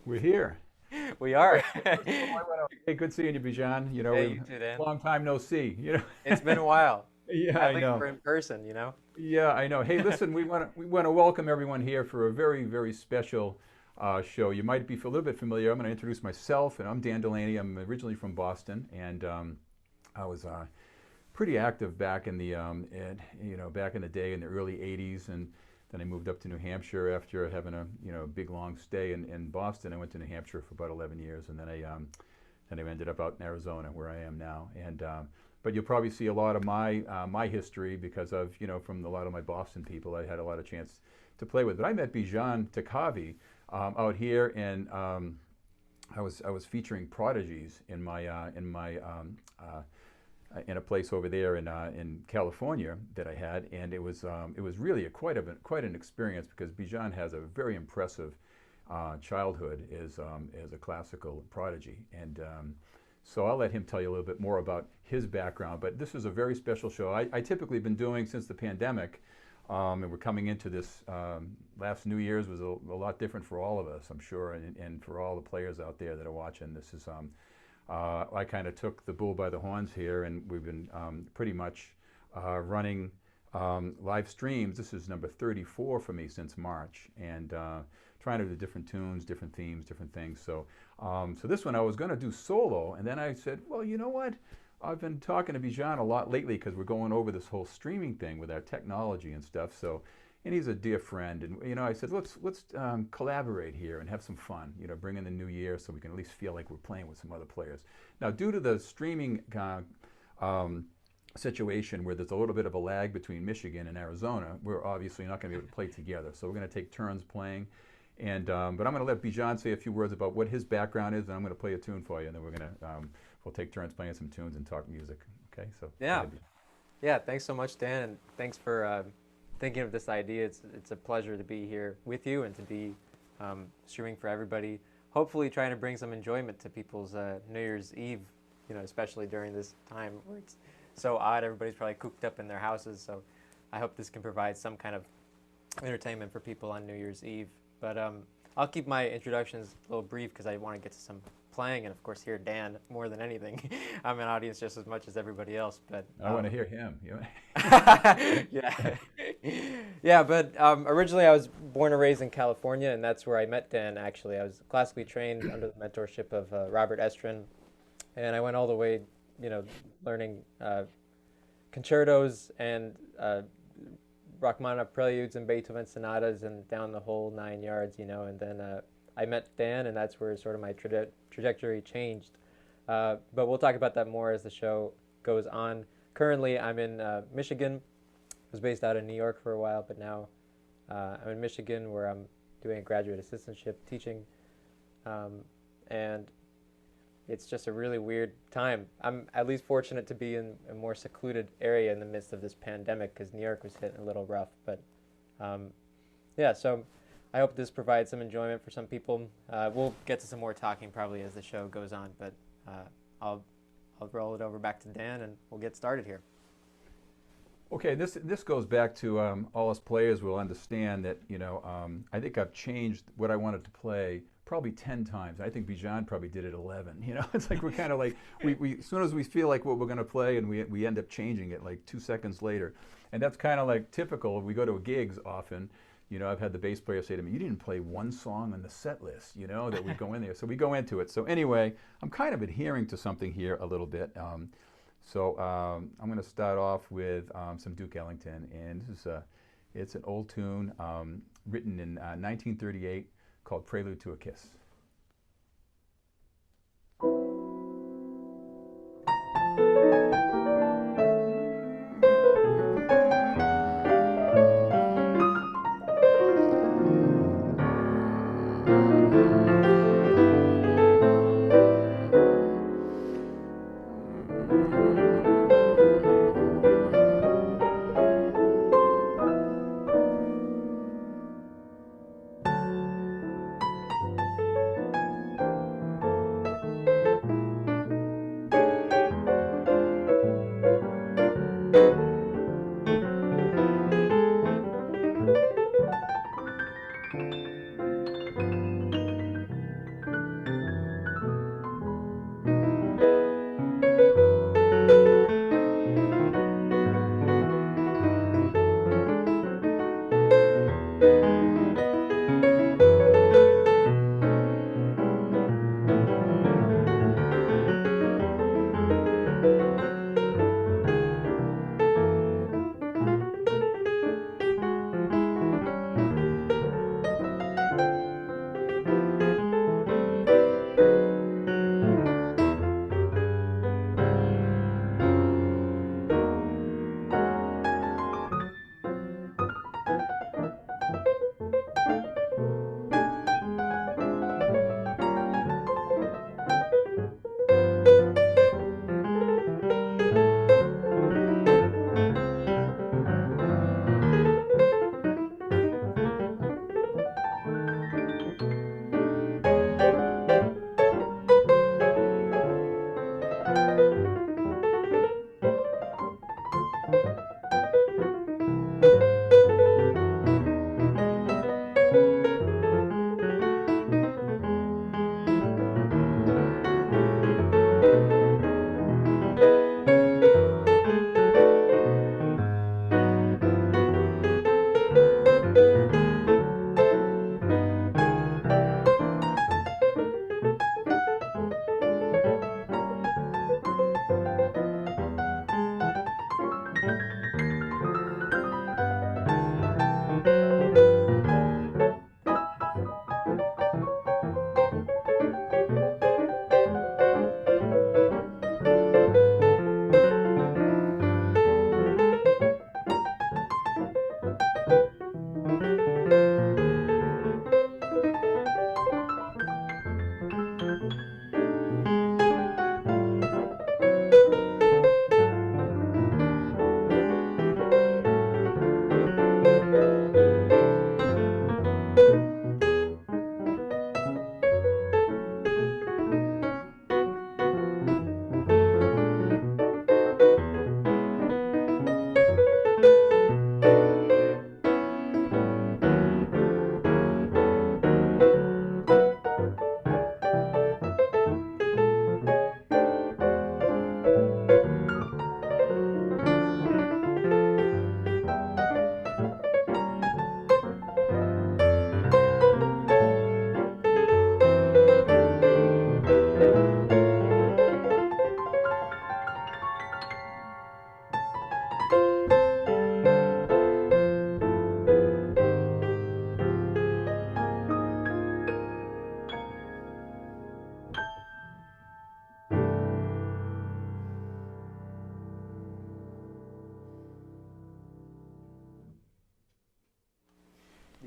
We're here. We are. Hey, good seeing you, Bijan. Hey, you too, Dan. Long time no see. It's been a while. Yeah, At I least we're know. in person. Yeah, I know. Hey, listen, we want to welcome everyone here for a very, very special show. You might be a little bit familiar. I'm going to introduce myself, and I'm Dan Delaney. I'm originally from Boston, and I was pretty active back in back in the day in the early '80s, and then I moved up to New Hampshire after having a big long stay in Boston. I went to New Hampshire for about 11 years, and then I ended up out in Arizona where I am now. And but you'll probably see a lot of my history because of from a lot of my Boston people I had a lot of chance to play with. But I met Bijan Taghavi out here, and I was featuring prodigies in a place over there in California that I had, and it was really quite an experience because Bijan has a very impressive childhood as a classical prodigy, and so I'll let him tell you a little bit more about his background. But this is a very special show. I typically been doing since the pandemic, and we're coming into this last New Year's was a lot different for all of us, I'm sure, and for all the players out there that are watching. This is I kind of took the bull by the horns here, and we've been pretty much running live streams. This is number 34 for me since March, and trying to do different tunes, different themes, different things. So this one I was going to do solo, and then I said, well, you know what? I've been talking to Bijan a lot lately because we're going over this whole streaming thing with our technology and stuff. So, and he's a dear friend, and I said let's collaborate here and have some fun. Bring in the new year so we can at least feel like we're playing with some other players. Now, due to the streaming situation where there's a little bit of a lag between Michigan and Arizona, we're obviously not going to be able to play together. So we're going to take turns playing, and but I'm going to let Bijan say a few words about what his background is, and I'm going to play a tune for you, and then we'll take turns playing some tunes and talk music. Okay, so Yeah. Yeah, thanks so much, Dan, and thanks for thinking of this idea. It's a pleasure to be here with you and to be streaming for everybody. Hopefully trying to bring some enjoyment to people's New Year's Eve, especially during this time where it's so odd. Everybody's probably cooped up in their houses, so I hope this can provide some kind of entertainment for people on New Year's Eve. But I'll keep my introductions a little brief because I want to get to some playing and, of course, hear Dan more than anything. I'm an audience just as much as everybody else, but I want to hear him. yeah, yeah. But originally, I was born and raised in California, and that's where I met Dan. Actually, I was classically trained under the mentorship of Robert Estrin, and I went all the way, learning concertos and Rachmaninoff preludes and Beethoven sonatas and down the whole 9 yards, and then I met Dan, and that's where sort of my trajectory changed. But we'll talk about that more as the show goes on. Currently, I'm in Michigan. I was based out in New York for a while, but now I'm in Michigan where I'm doing a graduate assistantship teaching, and it's just a really weird time. I'm at least fortunate to be in a more secluded area in the midst of this pandemic because New York was hitting a little rough. But yeah, so I hope this provides some enjoyment for some people. We'll get to some more talking probably as the show goes on, but I'll roll it over back to Dan and we'll get started here. Okay, this goes back to all us players will understand that I think I've changed what I wanted to play probably 10 times. I think Bijan probably did it 11. It's like we're kind of like we as soon as we feel like what we're going to play, and we end up changing it like 2 seconds later, and that's kind of like typical. We go to gigs often. I've had the bass player say to me, "You didn't play one song on the set list." That we go in there, so we go into it. So anyway, I'm kind of adhering to something here a little bit. So I'm going to start off with some Duke Ellington, and this is it's an old tune written in 1938 called "Prelude to a Kiss."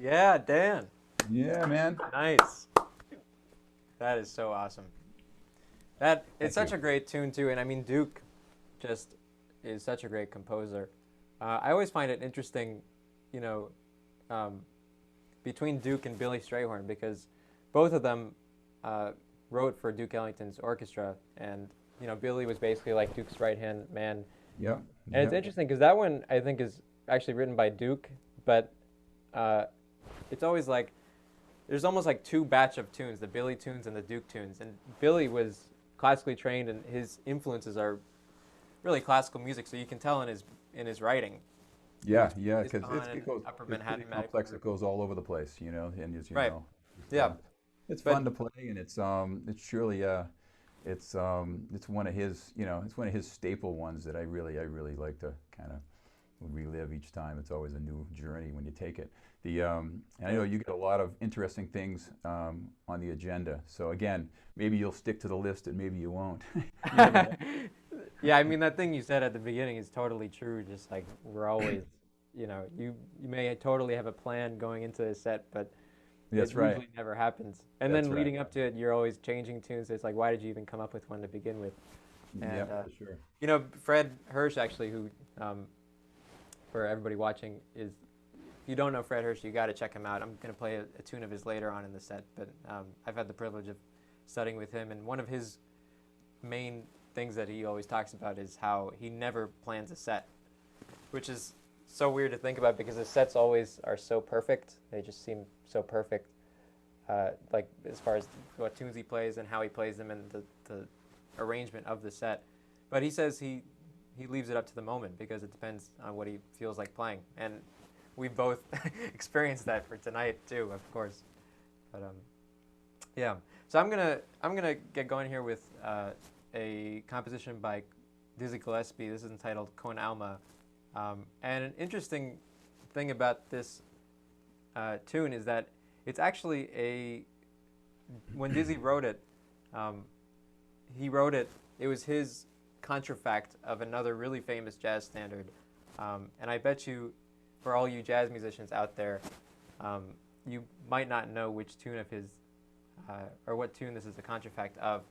Yeah, Dan. Yeah, man. Nice. That is so awesome. That it's Thank such you. a great tune too, and I mean Duke just is such a great composer. I always find it interesting, you know, um, between Duke and Billy Strayhorn because both of them uh, wrote for Duke Ellington's orchestra, and Billy was basically like Duke's right hand man. Yep. And it's Yep. interesting because that one I think is actually written by Duke, but uh, it's always like there's almost like two batch of tunes, the Billy tunes and the Duke tunes. And Billy was classically trained, and his influences are really classical music, so you can tell in his writing. He Yeah, was yeah, raised because on it an goes, Upper it's pretty Manhattan medical complex. It group. goes all over the place, and as you Right. know, it's, Yeah. it's But fun to play, and it's surely it's one of his, it's one of his staple ones that I really like to kind of relive each time. It's always a new journey when you take it. And I know you get a lot of interesting things on the agenda. So again, maybe you'll stick to the list, and maybe you won't. You never know. yeah, I mean that thing you said at the beginning is totally true. Just like we're always, you may totally have a plan going into a set, but it That's right. usually never happens. And That's then right. leading up to it, you're always changing tunes. It's like, why did you even come up with one to begin with? And Yep, for sure. Fred Hirsch actually, who for everybody watching is, if you don't know Fred Hirsch, you got to check him out. I'm gonna play a tune of his later on in the set, but I've had the privilege of studying with him, and one of his main things that he always talks about is how he never plans a set, which is so weird to think about because his sets always are so perfect. They just seem so perfect, like as far as what tunes he plays and how he plays them and the arrangement of the set. But he says he leaves it up to the moment because it depends on what he feels like playing. And we've both experienced that for tonight too, of course. But yeah. So I'm gonna get going here with a composition by Dizzy Gillespie. This is entitled Con Alma. And an interesting thing about this tune is that it's actually when Dizzy wrote it, um, he wrote it, it was his contrafact of another really famous jazz standard. And I bet you, for all you jazz musicians out there, you might not know which tune of his, or what tune this is the contrafact of.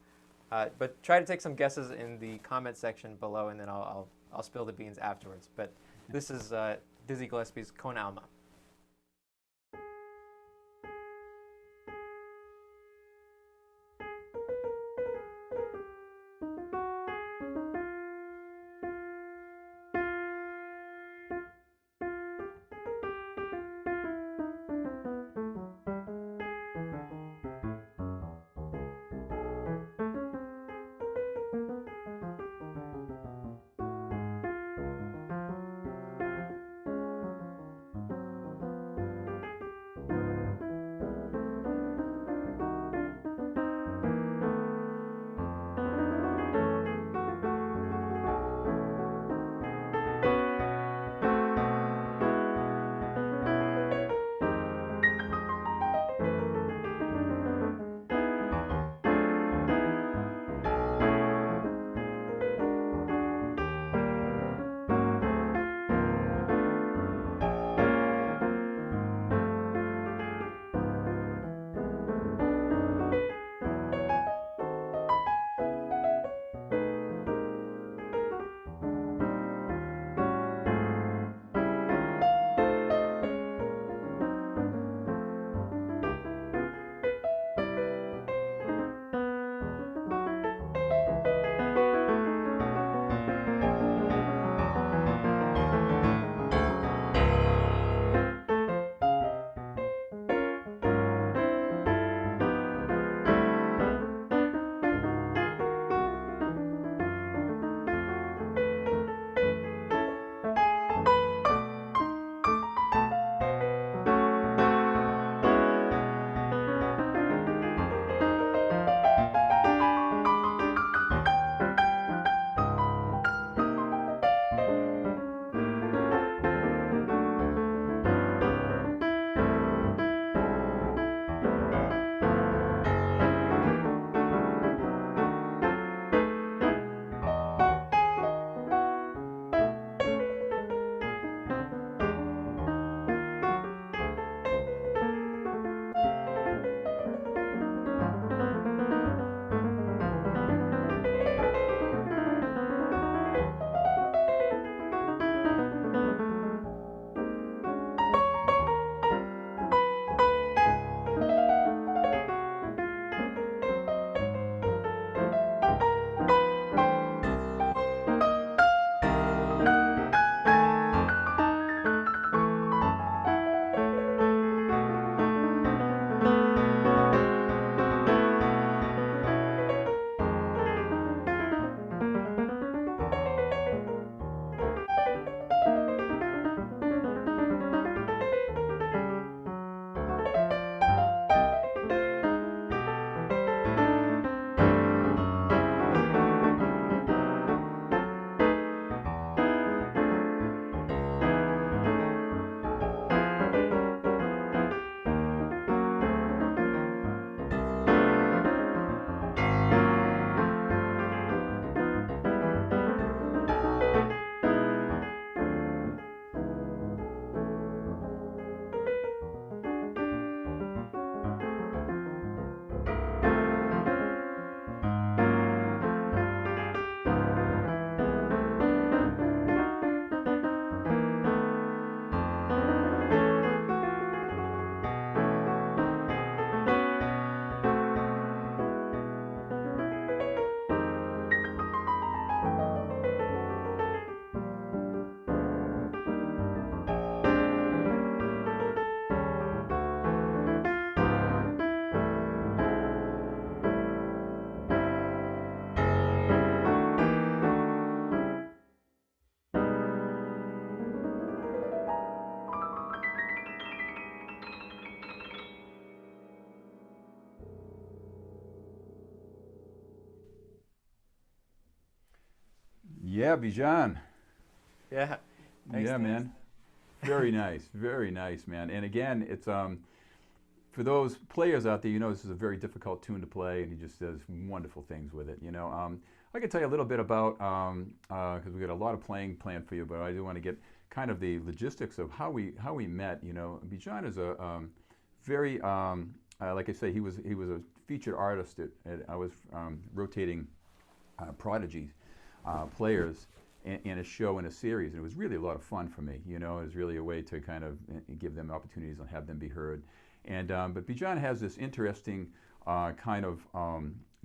But try to take some guesses in the comment section below, and then I'll spill the beans afterwards. But this is Dizzy Gillespie's Con Alma. Yeah, Bijan. Yeah. Thanks, Yeah, Dan. man. Very nice, man. And again, it's for those players out there, you know, this is a very difficult tune to play, and he just does wonderful things with it. You know, I can tell you a little bit about because we got a lot of playing planned for you, but I do want to get kind of the logistics of how we met. You know, Bijan is a very like I say, he was a featured artist I was rotating Prodigy players in a show in a series, and it was really a lot of fun for me. You know, it was really a way to kind of give them opportunities and have them be heard. And but Bijan has this interesting kind of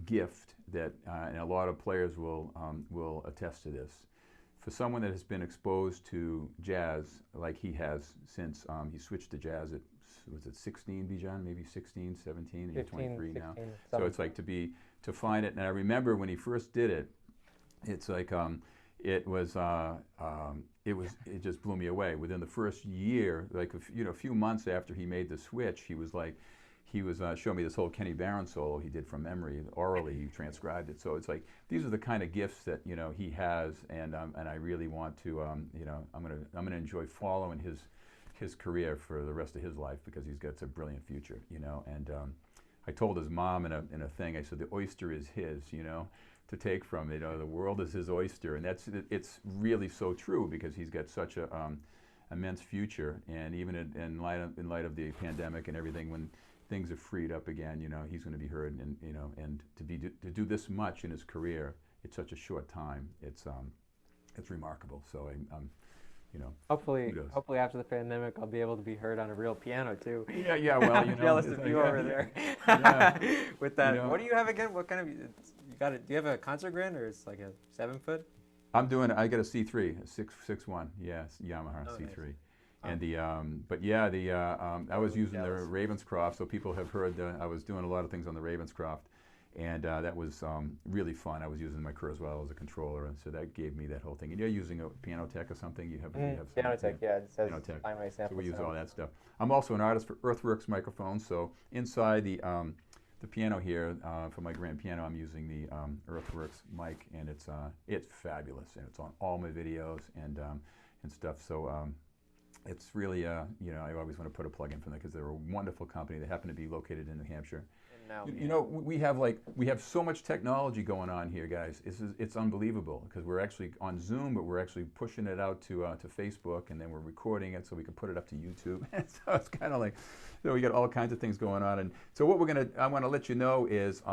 gift that, and a lot of players will attest to this. For someone that has been exposed to jazz like he has since he switched to jazz at, was it 16, Bijan? Maybe 16, 17, and you're 23 now. So it's like to find it. And I remember when he first did it, it's like it just blew me away. Within the first year, like a few months after he made the switch, he was showing me this whole Kenny Barron solo he did from memory, orally. He transcribed it. So it's like these are the kind of gifts that he has, and I really want to I'm gonna enjoy following his career for the rest of his life, because he's got a brilliant future. And I told his mom in a thing, I said the oyster is his, to take from. The world is his oyster, and it's really so true, because he's got such a immense future. And even in light of the pandemic and everything, when things are freed up again, he's going to be heard. And to do this much in his career in such a short time, it's remarkable. So I'm hopefully after the pandemic, I'll be able to be heard on a real piano too. Yeah. Well, I'm jealous of you over there. Yeah. With that, what do you have again? What kind of you got it? Do you have a concert grand, or it's like a 7-foot? I got a C3, a 6.1. Yes, Yamaha C3. Nice. And I was using the Ravenscroft, so people have heard I was doing a lot of things on the Ravenscroft, and that was really fun. I was using my Kurzweil as a controller, and so that gave me that whole thing. And you're using a Piano Tech or something? You have Piano Tech, yeah. It says Piano Tech. So we use all that stuff. I'm also an artist for Earthworks microphones, so inside the piano here, for my grand piano, I'm using the Earthworks mic, and it's fabulous, and it's on all my videos and stuff. So it's really I always want to put a plug in for them, because they're a wonderful company. They happen to be located in New Hampshire. And now, we have so much technology going on here, guys. It's unbelievable, because we're actually on Zoom, but we're actually pushing it out to Facebook, and then we're recording it so we can put it up to YouTube. So it's kind of like, we got all kinds of things going on. And so what I want to let you know is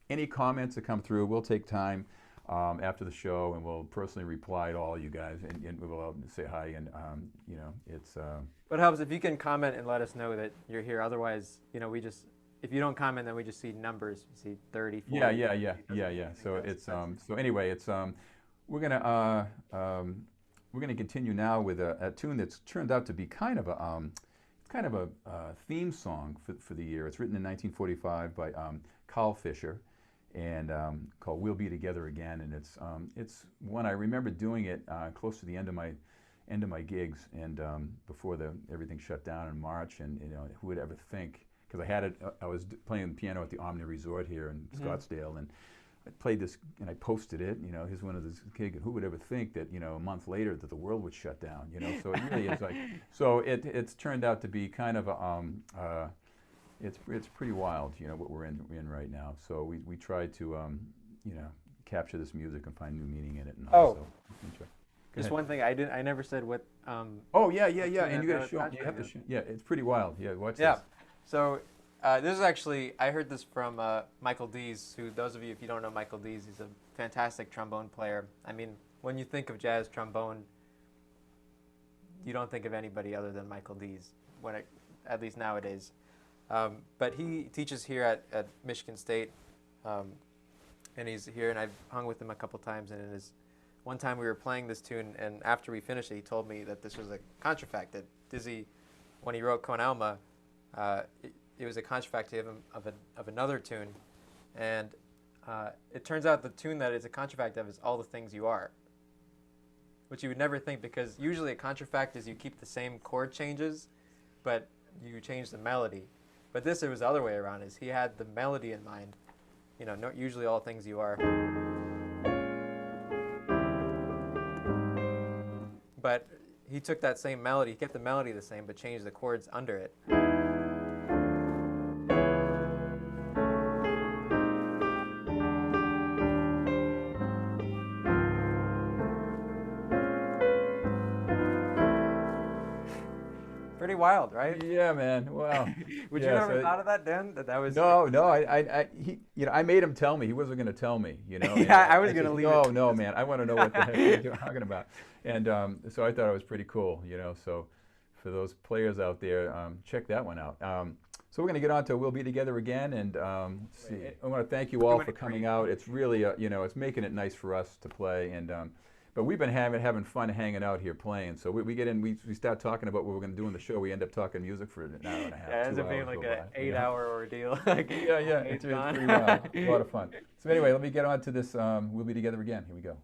any comments that come through, we'll take time after the show, and we'll personally reply to all you guys, and we'll all say hi. And it's. What helps if you can comment and let us know that you're here. Otherwise, if you don't comment, then we just see numbers. We see 30, 40. Yeah. So it's so anyway, it's we're gonna continue now with a tune that's turned out to be kind of a theme song for the year. It's written in 1945 by Carl Fischer, and called "We'll Be Together Again." And it's one I remember doing it close to the end of my gigs, and before everything shut down in March. And who would ever think? Because I was playing the piano at the Omni Resort here in Scottsdale, and I played this, and I posted it. Here's one of those kids. Who would ever think that a month later that the world would shut down? So it really is like. So it's turned out to be kind of a. It's pretty wild, what we're in right now. So we try to capture this music and find new meaning in it. And just one thing I never said what. Oh yeah. And you got to show. You have to show. Yeah, it's pretty wild. Yeah, watch this. So this is actually, I heard this from Michael Dees, who, those of you, if you don't know Michael Dees, he's a fantastic trombone player. I mean, when you think of jazz trombone, you don't think of anybody other than Michael Dees, at least nowadays. But he teaches here at Michigan State, and he's here, and I've hung with him a couple times, and one time we were playing this tune, and after we finished it, he told me that this was a contrafact, that Dizzy, when he wrote Con Alma, it was a contrafact to him of another tune, and it turns out the tune that it's a contrafact of is All the Things You Are, which you would never think, because usually a contrafact is you keep the same chord changes, but you change the melody. But this, it was the other way around, is he had the melody in mind. Usually All Things You Are. but he took that same melody, he kept the melody the same, but changed the chords under it. Pretty wild, right? Yeah, man. Wow. Would Yeah, you never so- thought of that, Dan? That was No, he, I made him tell me. He wasn't going to tell me, and Yeah, I was gonna said, leave No, it. no, man, I want to know what the heck you're talking about. And so I thought it was pretty cool, So for those players out there, check that one out. So we're going to get on to We'll Be Together Again, and let's see. I want to thank you all for coming out. It's really, it's making it nice for us to play, and but we've been having fun hanging out here playing. So we get in, we start talking about what we're going to do in the show. We end up talking music for an hour and a half. Yeah, it ends 2 up being hours like go an by, 8-hour ordeal. Yeah, it's pretty wild. A lot of fun. So anyway, let me get on to this. We'll Be Together Again. Here we go.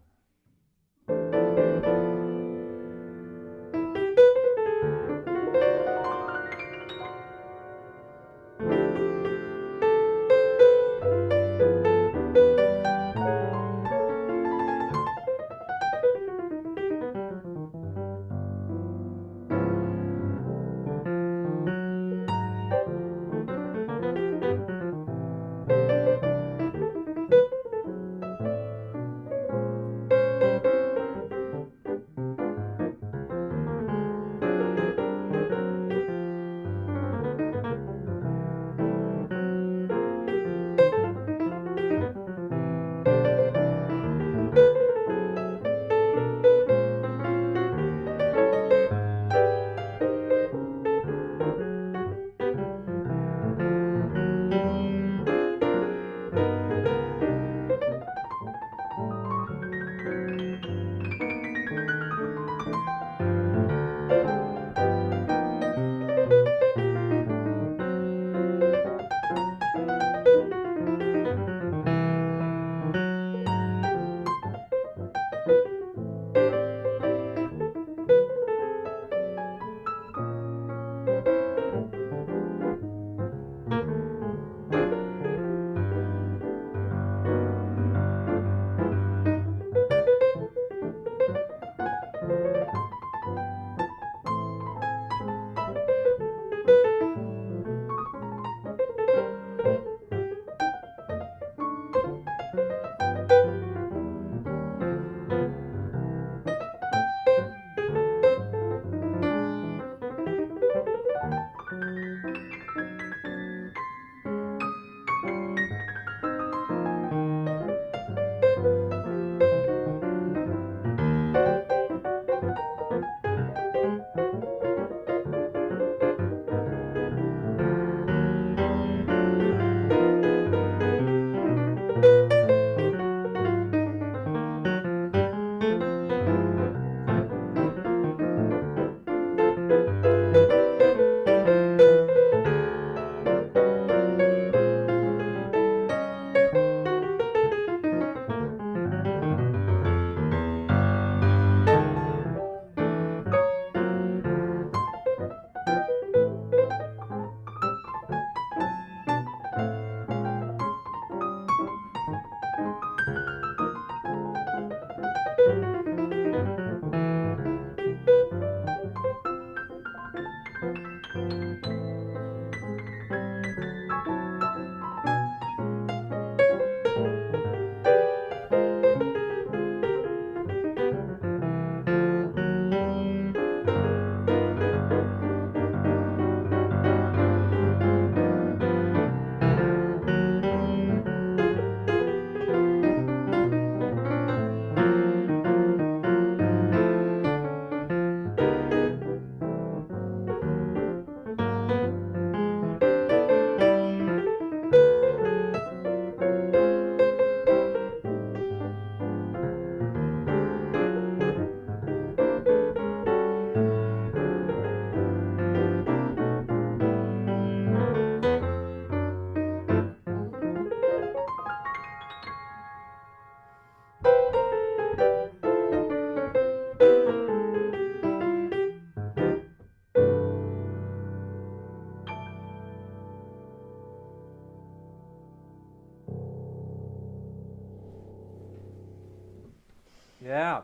Yeah.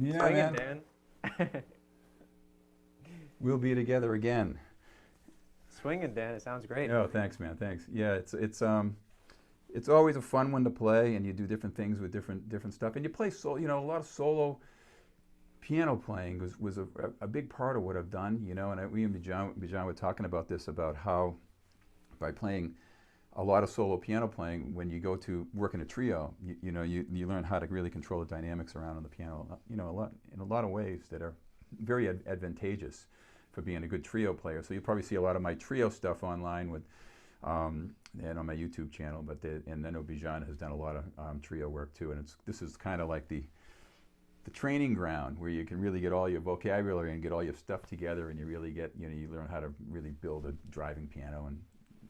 Yeah, Sing man. it, Dan. We'll be together again. Swinging, Dan. It sounds great. Oh, thanks, man. Thanks. Yeah, it's always a fun one to play, and you do different things with different stuff, and you play solo. You know, a lot of solo piano playing was a big part of what I've done. You know, and we and Bijan were talking about this, about how by playing a lot of solo piano playing, when you go to work in a trio, you know, you learn how to really control the dynamics around on the piano. You know, in a lot of ways that are very advantageous for being a good trio player. So you'll probably see a lot of my trio stuff online with, and on my YouTube channel. But and I know Bijan has done a lot of trio work too. And this is kind of like the training ground where you can really get all your vocabulary and get all your stuff together, and you really get, you know, you learn how to really build a driving piano and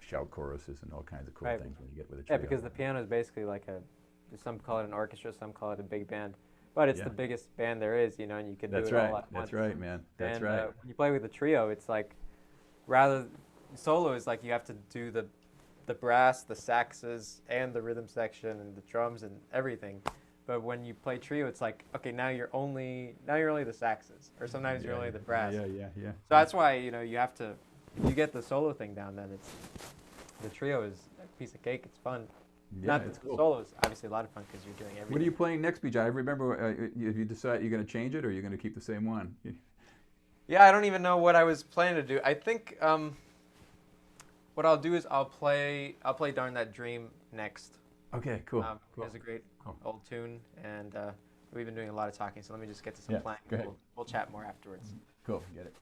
shout choruses and all kinds of cool things when you get with a trio. Yeah, because the piano is basically like some call it an orchestra, some call it a big band. But it's the biggest band there is, you know, and you can do it all at once. That's right, man. That's right. When you play with a trio, it's like, rather, solo is like you have to do the brass, the saxes, and the rhythm section, and the drums, and everything. But when you play trio, it's like, okay, now you're only the saxes, or sometimes you're only the brass. Yeah. So that's why, you know, you have to, if you get the solo thing down, then the trio is a piece of cake. It's fun. Yeah, Not the solo is obviously a lot of fun because you're doing everything. What are you playing next, Bijan? I remember, if you decide you're going to change it, or you're going to keep the same one. Yeah, I don't even know what I was planning to do. I think what I'll do is I'll play Darn That Dream next. Okay, cool. It's a great old tune, and we've been doing a lot of talking, so let me just get to some playing. Go ahead. We'll chat more afterwards. Cool, get it.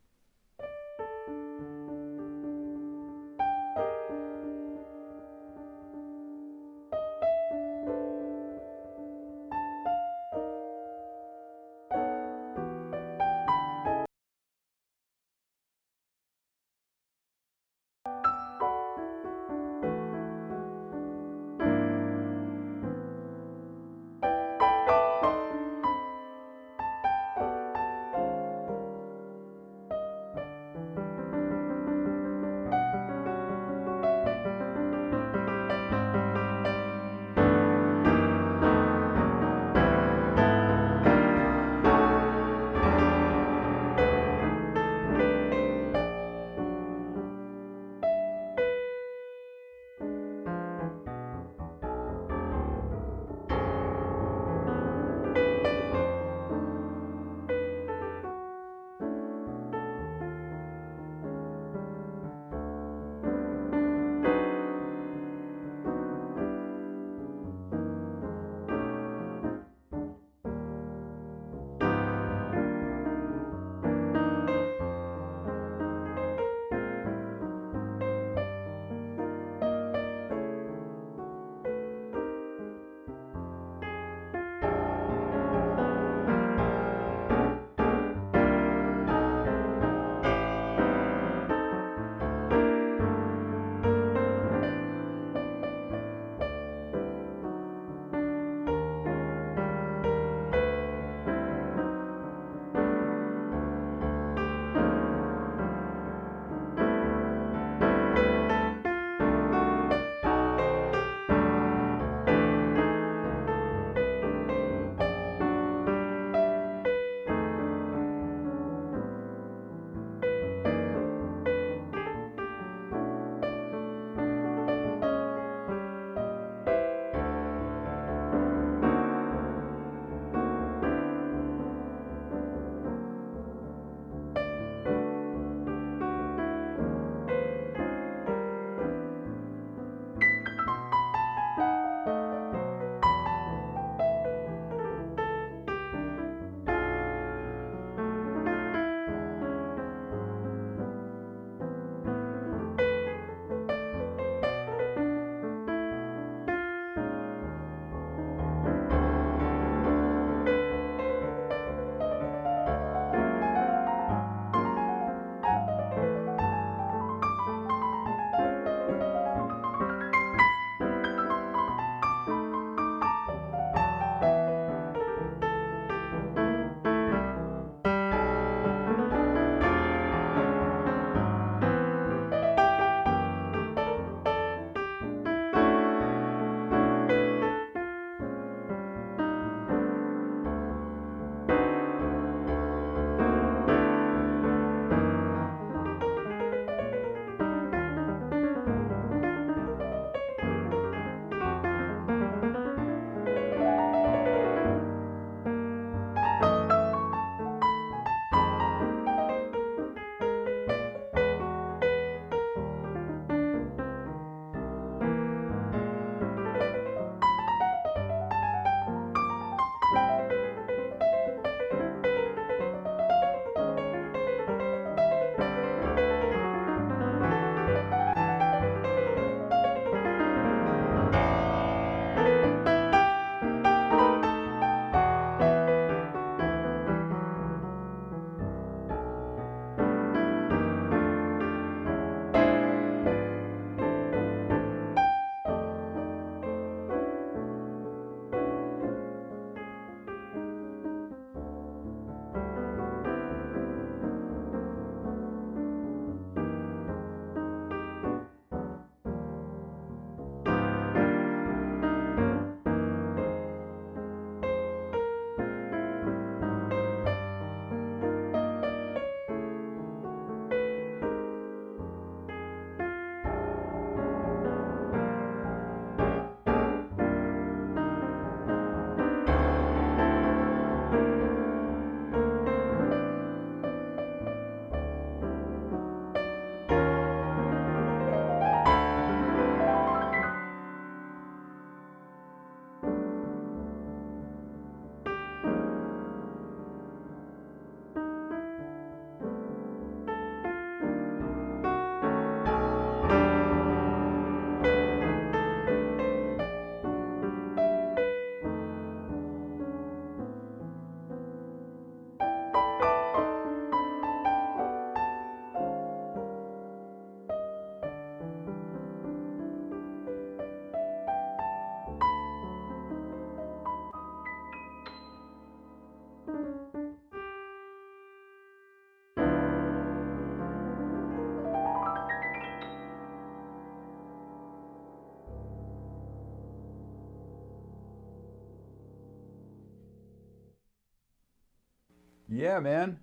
Yeah, man.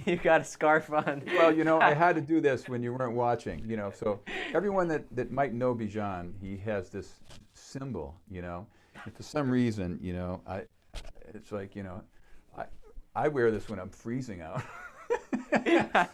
You got a scarf on. Well, I had to do this when you weren't watching, so everyone that might know Bijan, he has this symbol. And for some reason, it's like, I, I wear this when I'm freezing out. But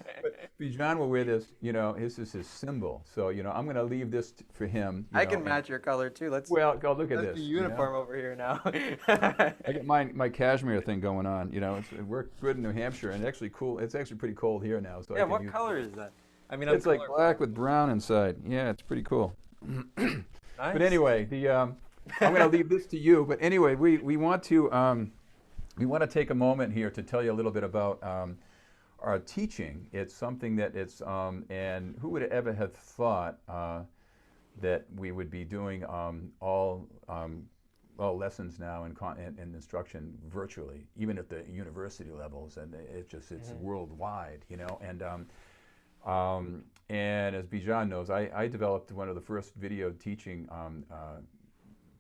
Bijan will wear this, this is his symbol. So, I'm going to leave this for him. I can match your color too. Well, go look at this. That's the uniform over here now. I got my cashmere thing going on. It worked good in New Hampshire, and actually cool. It's actually pretty cold here now. So yeah, what color is that? I mean, it's like black with brown inside. Yeah, it's pretty cool. Nice. But anyway, I'm going to leave this to you. But anyway, we want to take a moment here to tell you a little bit about our teaching. It's something that and who would ever have thought that we would be doing all lessons now and instruction virtually, even at the university levels, and it's worldwide, and as Bijan knows, I developed one of the first video teaching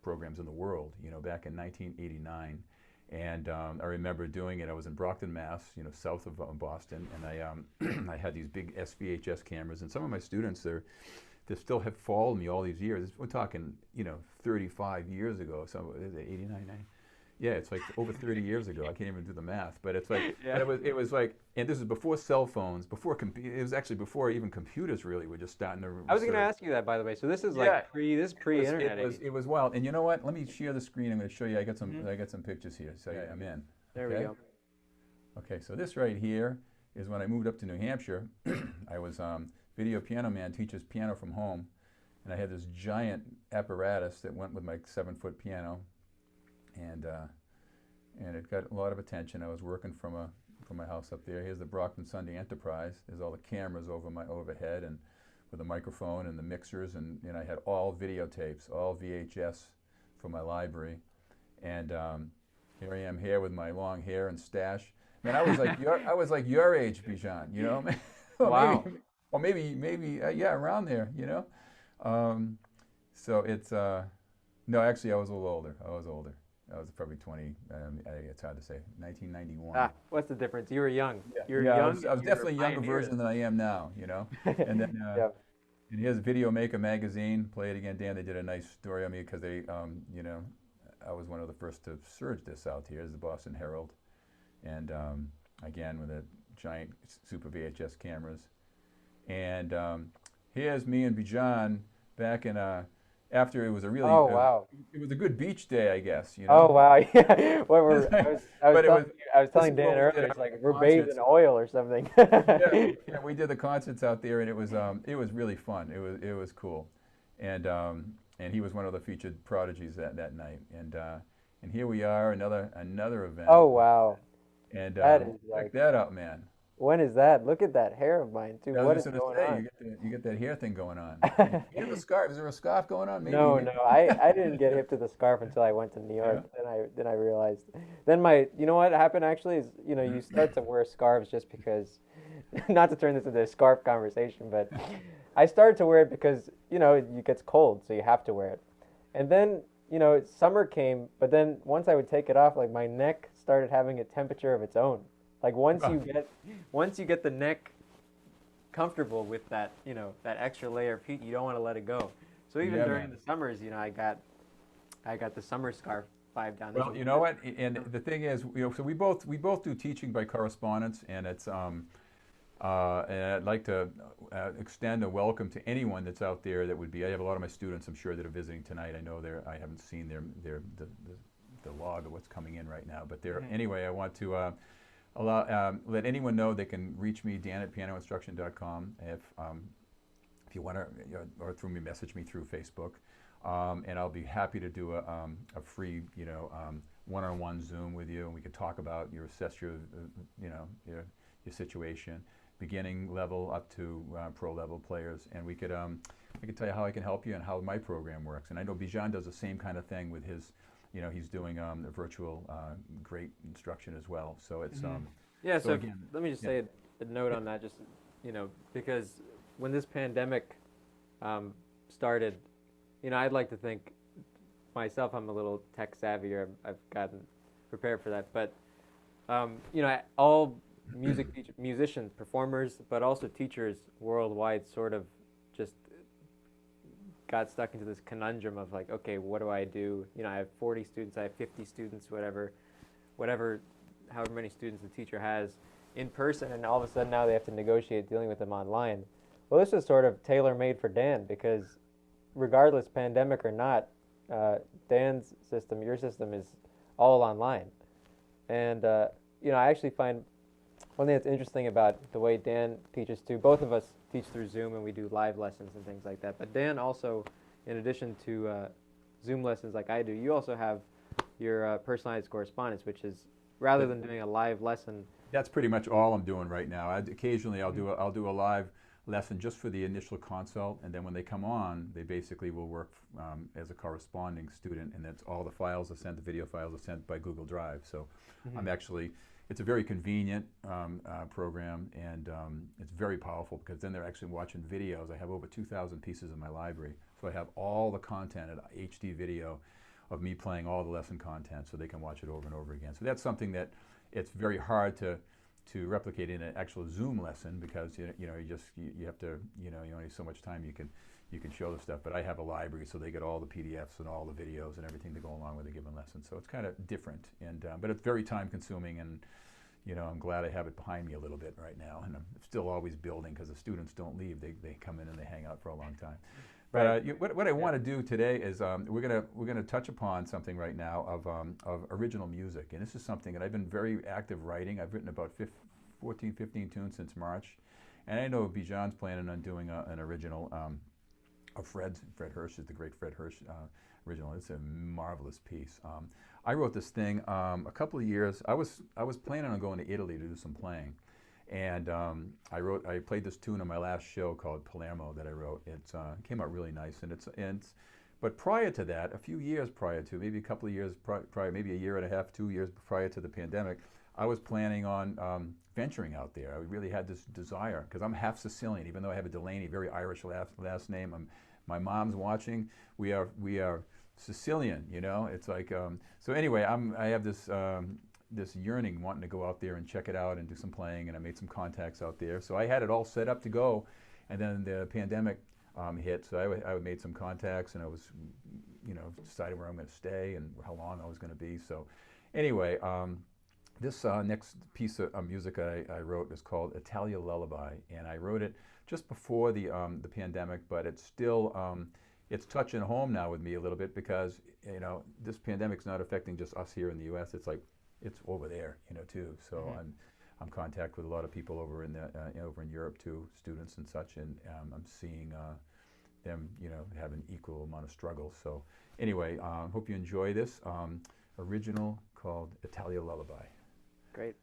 programs in the world, back in 1989. And I remember doing it. I was in Brockton, Mass, south of Boston, and I had these big SVHS cameras. And some of my students, they still have followed me all these years. We're talking, 35 years ago. So 89, 90. Yeah, it's like over 30 years ago. I can't even do the math, but it's like, yeah. But it was like, and this is before cell phones, it was actually before even computers really were just starting to. I was going to ask you that, by the way. So this is like pre-internet. It was wild. And you know what? Let me share the screen. I'm going to show you. I got some pictures here. So I'm in. There we go. Okay, so this right here is when I moved up to New Hampshire. I was video piano man, teaches piano from home, and I had this giant apparatus that went with my 7-foot piano. And it got a lot of attention. I was working from my house up there. Here's the Brockton Sunday Enterprise. There's all the cameras over my overhead, and with the microphone and the mixers, and I had all videotapes, all VHS from my library. And here I am here with my long hair and stash. Man, I was like your age, Bijan. Wow. Maybe around there. So it's no, actually I was a little older. I was probably 20. It's hard to say. 1991. What's the difference? You were young. Yeah. You were young. I was definitely a younger version than I am now. And then and here's Video Maker magazine. Play It Again, Dan. They did a nice story on me because they, I was one of the first to surge this out here. Is the Boston Herald, and again with the giant Super VHS cameras. And here's me and Bijan back in after it was a really it was a good beach day, I guess. Oh wow! Yeah. I was telling Dan earlier, it's like we're bathed in oil or something. Yeah, we did the concerts out there, and it was really fun. It was cool, and he was one of the featured prodigies that night. And here we are, another event, Oh wow, and that is check like, that out, man. when is that? Look at that hair of mine too. I was What just is gonna going say, on? you get that hair thing going on. You have a scarf. Is there a scarf going on? Maybe, No, maybe. no, I didn't get hip to the scarf until I went to New Yeah. York. Then I realized. Then you know what happened actually is, you start to wear scarves just because, not to turn this into a scarf conversation, but I started to wear it because, it gets cold, so you have to wear it. And then, summer came, but then once I would take it off, like my neck started having a temperature of its own. Like once you get the neck comfortable with that, that extra layer of heat, you don't want to let it go. So even Yeah, during man. the summers, I got the summer scarf vibe down. Well, you know what? And the thing is, so we both do teaching by correspondence, and and I'd like to extend a welcome to anyone that's out there that would be. I have a lot of my students, I'm sure, that are visiting tonight. I know I haven't seen the log of what's coming in right now, but anyway, I want to let anyone know they can reach me, Dan@pianoinstruction.com, if you want to, or through me, message me through Facebook, and I'll be happy to do a free, one-on-one Zoom with you, and we can talk about assess your, your situation, beginning level up to pro level players, and I could tell you how I can help you and how my program works. And I know Bijan does the same kind of thing with his, he's doing the virtual great instruction as well. So it's Yeah, so so again, let me just yeah. say a note on that, just, because when this pandemic started, I'd like to think myself I'm a little tech savvy, or I've gotten prepared for that. But, all musicians, performers, but also teachers worldwide sort of just got stuck into this conundrum of like, okay, what do I do? I have 40 students, I have 50 students, whatever, however many students the teacher has in person, and all of a sudden now they have to negotiate dealing with them online. Well, this is sort of tailor-made for Dan, because regardless, pandemic or not, Dan's system, your system, is all online. And, I actually find one thing that's interesting about the way Dan teaches too. Both of us teach through Zoom, and we do live lessons and things like that. But Dan also, in addition to Zoom lessons like I do, you also have your personalized correspondence, which is, rather than doing a live lesson. That's pretty much all I'm doing right now. Occasionally I'll do a live lesson just for the initial consult, and then when they come on, they basically will work as a corresponding student, and that's all the files are sent, the video files are sent by Google Drive. So it's a very convenient program, and it's very powerful, because then they're actually watching videos. I have over 2,000 pieces in my library, so I have all the content at HD video of me playing all the lesson content, so they can watch it over and over again. So that's something that it's very hard to replicate in an actual Zoom lesson, because you have to, you only have so much time you can show the stuff. But I have a library, so they get all the PDFs and all the videos and everything to go along with a given lesson. So it's kind of different, and but it's very time consuming, and I'm glad I have it behind me a little bit right now, and I'm still always building, because the students don't leave. They come in and they hang out for a long time. But what I want to do today is we're gonna touch upon something right now of original music, and this is something that I've been very active writing. I've written about 14, 15 tunes since March, and I know Bijan's planning on doing an original of Fred Hirsch, is the great Fred Hirsch original. It's a marvelous piece. I wrote this thing a couple of years. I was planning on going to Italy to do some playing. And I played this tune on my last show called Palermo that I wrote. It came out really nice, but prior to that, a few years prior to, maybe a couple of years prior, maybe a year and a half, 2 years prior to the pandemic, I was planning on venturing out there. I really had this desire, because I'm half Sicilian, even though I have a Delaney, very Irish last name. My mom's watching. We are Sicilian, It's like so. Anyway, I have this yearning, wanting to go out there and check it out and do some playing, and I made some contacts out there. So I had it all set up to go, and then the pandemic hit. So I made some contacts, and I was, decided where I'm going to stay and how long I was going to be. So anyway, this next piece of music I wrote is called Italia Lullaby, and I wrote it just before the pandemic, but it's still it's touching home now with me a little bit, because this pandemic's not affecting just us here in the U.S. It's over there, too. So I'm in contact with a lot of people over in Europe too, students and such, and I'm seeing them, you know, have an equal amount of struggle. So anyway, hope you enjoy this original called Italia Lullaby. Great.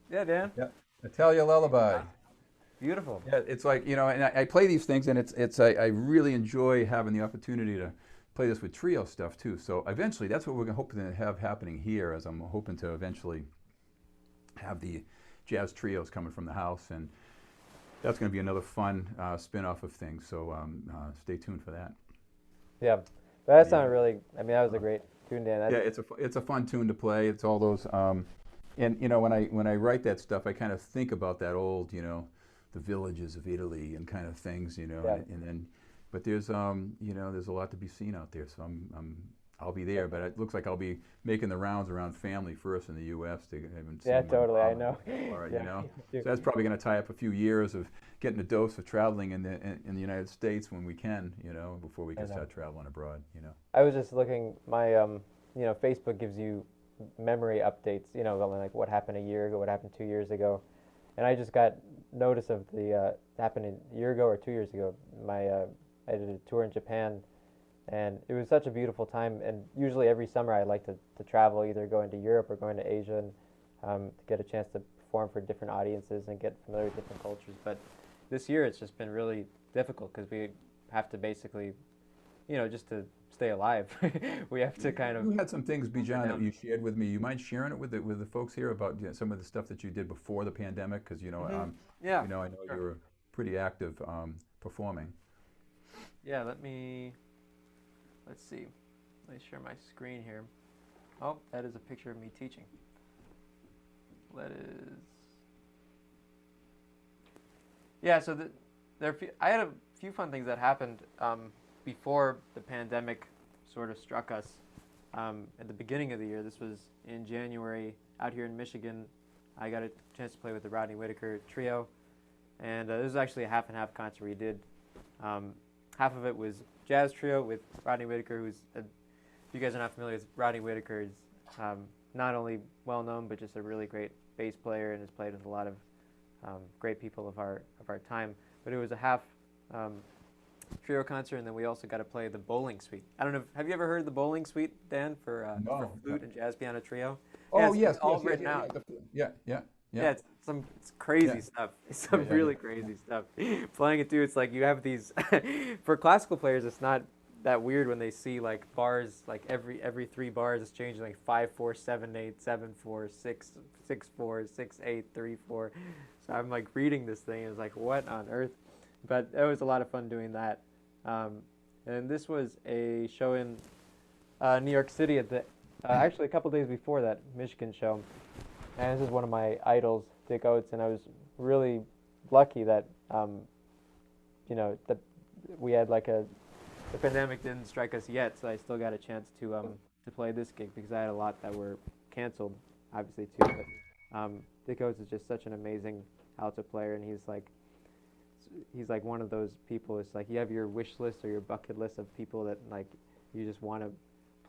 Yeah, Dan. Yeah, Italia Lullaby. Beautiful. Yeah, it's like, you know, and I play these things, and I really enjoy having the opportunity to play this with trio stuff too. So eventually, that's what we're hoping to have happening here, as I'm hoping to eventually have the jazz trios coming from the house, and that's going to be another fun spin-off of things. So stay tuned for that. Yeah, but that sounded really. I mean, that was a great tune, Dan. Yeah, it's a fun tune to play. It's all those, and when I write that stuff, I kind of think about that old, the villages of Italy and kind of things, Yeah, and then, but there's there's a lot to be seen out there. So I'll be there, but it looks like I'll be making the rounds around family first in the U.S. to haven't yeah, seen my totally. I mom know. before, Yeah, So that's probably going to tie up a few years of getting a dose of traveling in the United States when we can, before we I can know. start traveling abroad, I was just looking. My Facebook gives you memory updates. Like what happened a year ago, what happened 2 years ago, and I just got notice of the happened a year ago or 2 years ago. I did a tour in Japan, and it was such a beautiful time. And usually every summer I like to travel, either going to Europe or going to Asia, and to get a chance to perform for different audiences and get familiar with different cultures. But this year it's just been really difficult because we have to basically, just to stay alive, we have to kind of You had some things, hunker Bijan, that down. you shared with me. You mind sharing it with the folks here about some of the stuff that you did before the pandemic? Because Yeah, I know you sure. were pretty active performing. Yeah, let's see. Let me share my screen here. Oh, that is a picture of me teaching. That is, yeah. So I had a few fun things that happened before the pandemic sort of struck us at the beginning of the year. This was in January out here in Michigan. I got a chance to play with the Rodney Whitaker trio, and this was actually a half and half concert we did. Half of it was jazz trio with Rodney Whitaker, who's, if you guys are not familiar with Rodney Whitaker, is not only well known but just a really great bass player and has played with a lot of great people of our time. But it was a half trio concert, and then we also got to play the bowling suite. I don't know. Have you ever heard the bowling suite, Dan, for No. flute and jazz piano trio? Yeah, Oh, it's yes, all yes, yes, written out. yeah, yeah, Yeah, yeah, it's crazy yeah, stuff. It's yeah, some yeah, really crazy stuff. Playing it too, it's like you have these. For classical players, it's not that weird when they see like bars, like every 3 bars is changing like 5-4-7-8, 7-4, 6-6-4, 6-8, 3-4. So I'm like reading this thing, and it's like, what on earth? But it was a lot of fun doing that. And this was a show in New York City at the actually a couple days before that Michigan show. And this is one of my idols, Dick Oates, and I was really lucky that that we had the pandemic didn't strike us yet, so I still got a chance to play this gig because I had a lot that were canceled, obviously too. But Dick Oates is just such an amazing alto player, and he's like one of those people. It's like you have your wish list or your bucket list of people that like you just want to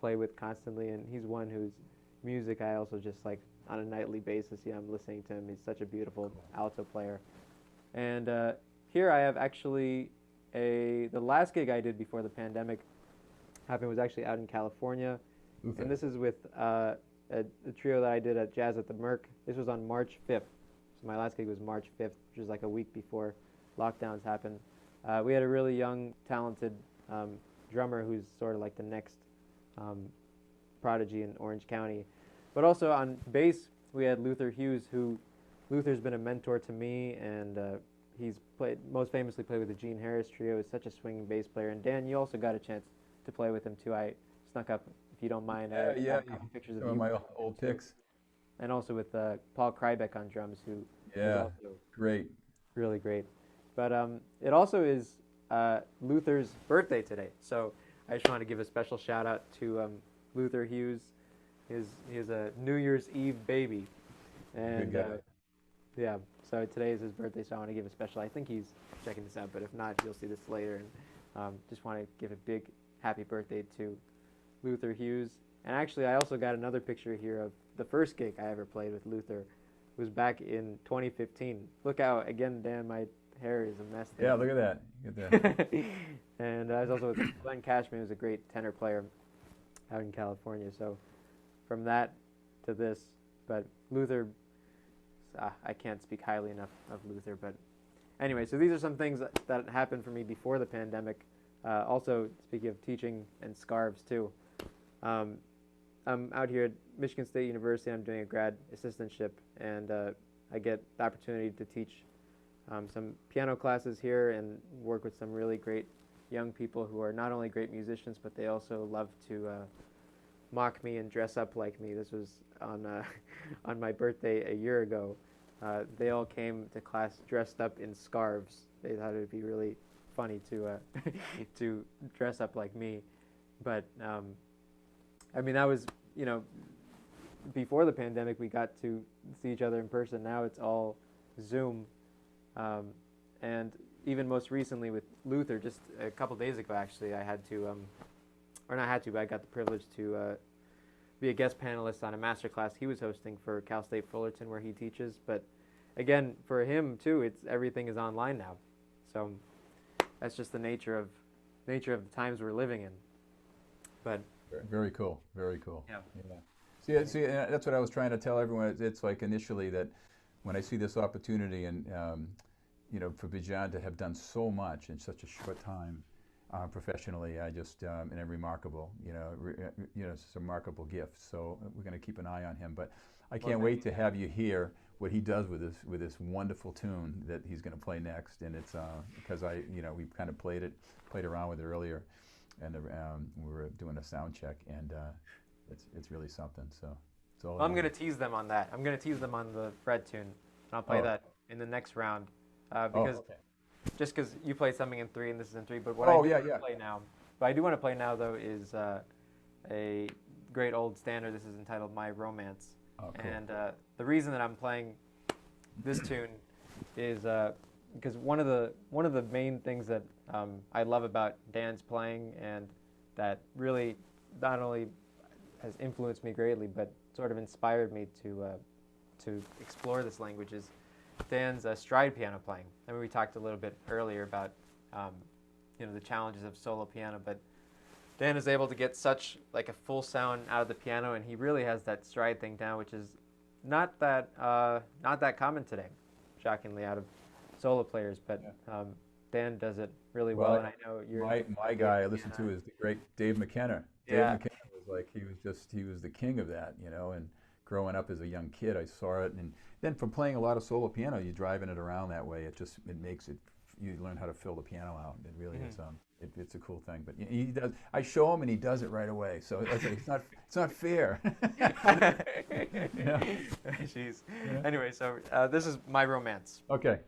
play with constantly, and he's one whose music I also just like on a nightly basis. Yeah, I'm listening to him. He's such a beautiful alto player. And here I have actually the last gig I did before the pandemic happened was actually out in California, okay. and this is with a trio that I did at Jazz at the Merc. This was on March 5th. So my last gig was March 5th, which was like a week before lockdowns happened. We had a really young, talented drummer who's sort of like the next prodigy in Orange County. But also on bass, we had Luther Hughes, who Luther's been a mentor to me, and he's most famously played with the Gene Harris trio. He's such a swinging bass player. And Dan, you also got a chance to play with him too. I snuck up, if you don't mind. I Yeah, have a couple pictures of some of you my playing with him old too. picks. And also with Paul Krybeck on drums, who is Yeah, also great. really great. But it also is Luther's birthday today, so I just want to give a special shout out to Luther Hughes. He's a New Year's Eve baby, Good and guy. yeah. So today is his birthday, so I want to give a special. I think he's checking this out, but if not, you'll see this later. And just want to give a big happy birthday to Luther Hughes. And actually, I also got another picture here of the first gig I ever played with Luther. It was back in 2015. Look out again, Dan. My hair is a mess Yeah, there. look at that. Look at that. And I was also with Glenn Cashman, who's a great tenor player out in California. So from that to this, but Luther, I can't speak highly enough of Luther. But anyway, so these are some things that happened for me before the pandemic. Also, speaking of teaching and scarves too, I'm out here at Michigan State University. I'm doing a grad assistantship, and I get the opportunity to teach some piano classes here and work with some really great young people who are not only great musicians, but they also love to mock me and dress up like me. This was on on my birthday a year ago. They all came to class dressed up in scarves. They thought it would be really funny to to dress up like me. But I mean, that was, you know, before the pandemic, we got to see each other in person. Now it's all Zoom. And even most recently with Luther, just a couple days ago, actually, I had to, or not had to, but I got the privilege to be a guest panelist on a master class he was hosting for Cal State Fullerton, where he teaches. But again, for him too, everything is online now. So that's just the nature of the times we're living in. But Very cool. Very cool. Yeah. See, that's what I was trying to tell everyone. It's like initially that when I see this opportunity and you know, for Bijan to have done so much in such a short time professionally, I just and remarkable. You know, it's a remarkable gift. So we're going to keep an eye on him. But I can't wait to have you hear what he does with this wonderful tune that he's going to play next. And it's because we kind of played around with it earlier, and we were doing a sound check, and it's really something. So it's all. Well, I'm going to tease them on that. I'm going to tease them on the Fred tune, and I'll play that in the next round. Because just because you played something in 3 and this is in 3, but what I do want to play now, though, is a great old standard. This is entitled "My Romance," Oh, cool. And the reason that I'm playing this tune is because one of the main things that I love about Dan's playing, and that really not only has influenced me greatly, but sort of inspired me to explore this language, is Dan's stride piano playing. I mean, we talked a little bit earlier about the challenges of solo piano, but Dan is able to get such like a full sound out of the piano, and he really has that stride thing down, which is not that common today, shockingly, out of solo players. But Dan does it really well, and I know you're my guy I listen to is the great Dave McKenna. Dave McKenna was like he was the king of that, and growing up as a young kid, I saw it, and then from playing a lot of solo piano, you're driving it around that way. It makes it. You learn how to fill the piano out. It really is. It's a cool thing. But he does. I show him, and he does it right away. So it's not fair. Jeez. Anyway, so this is My Romance. Okay.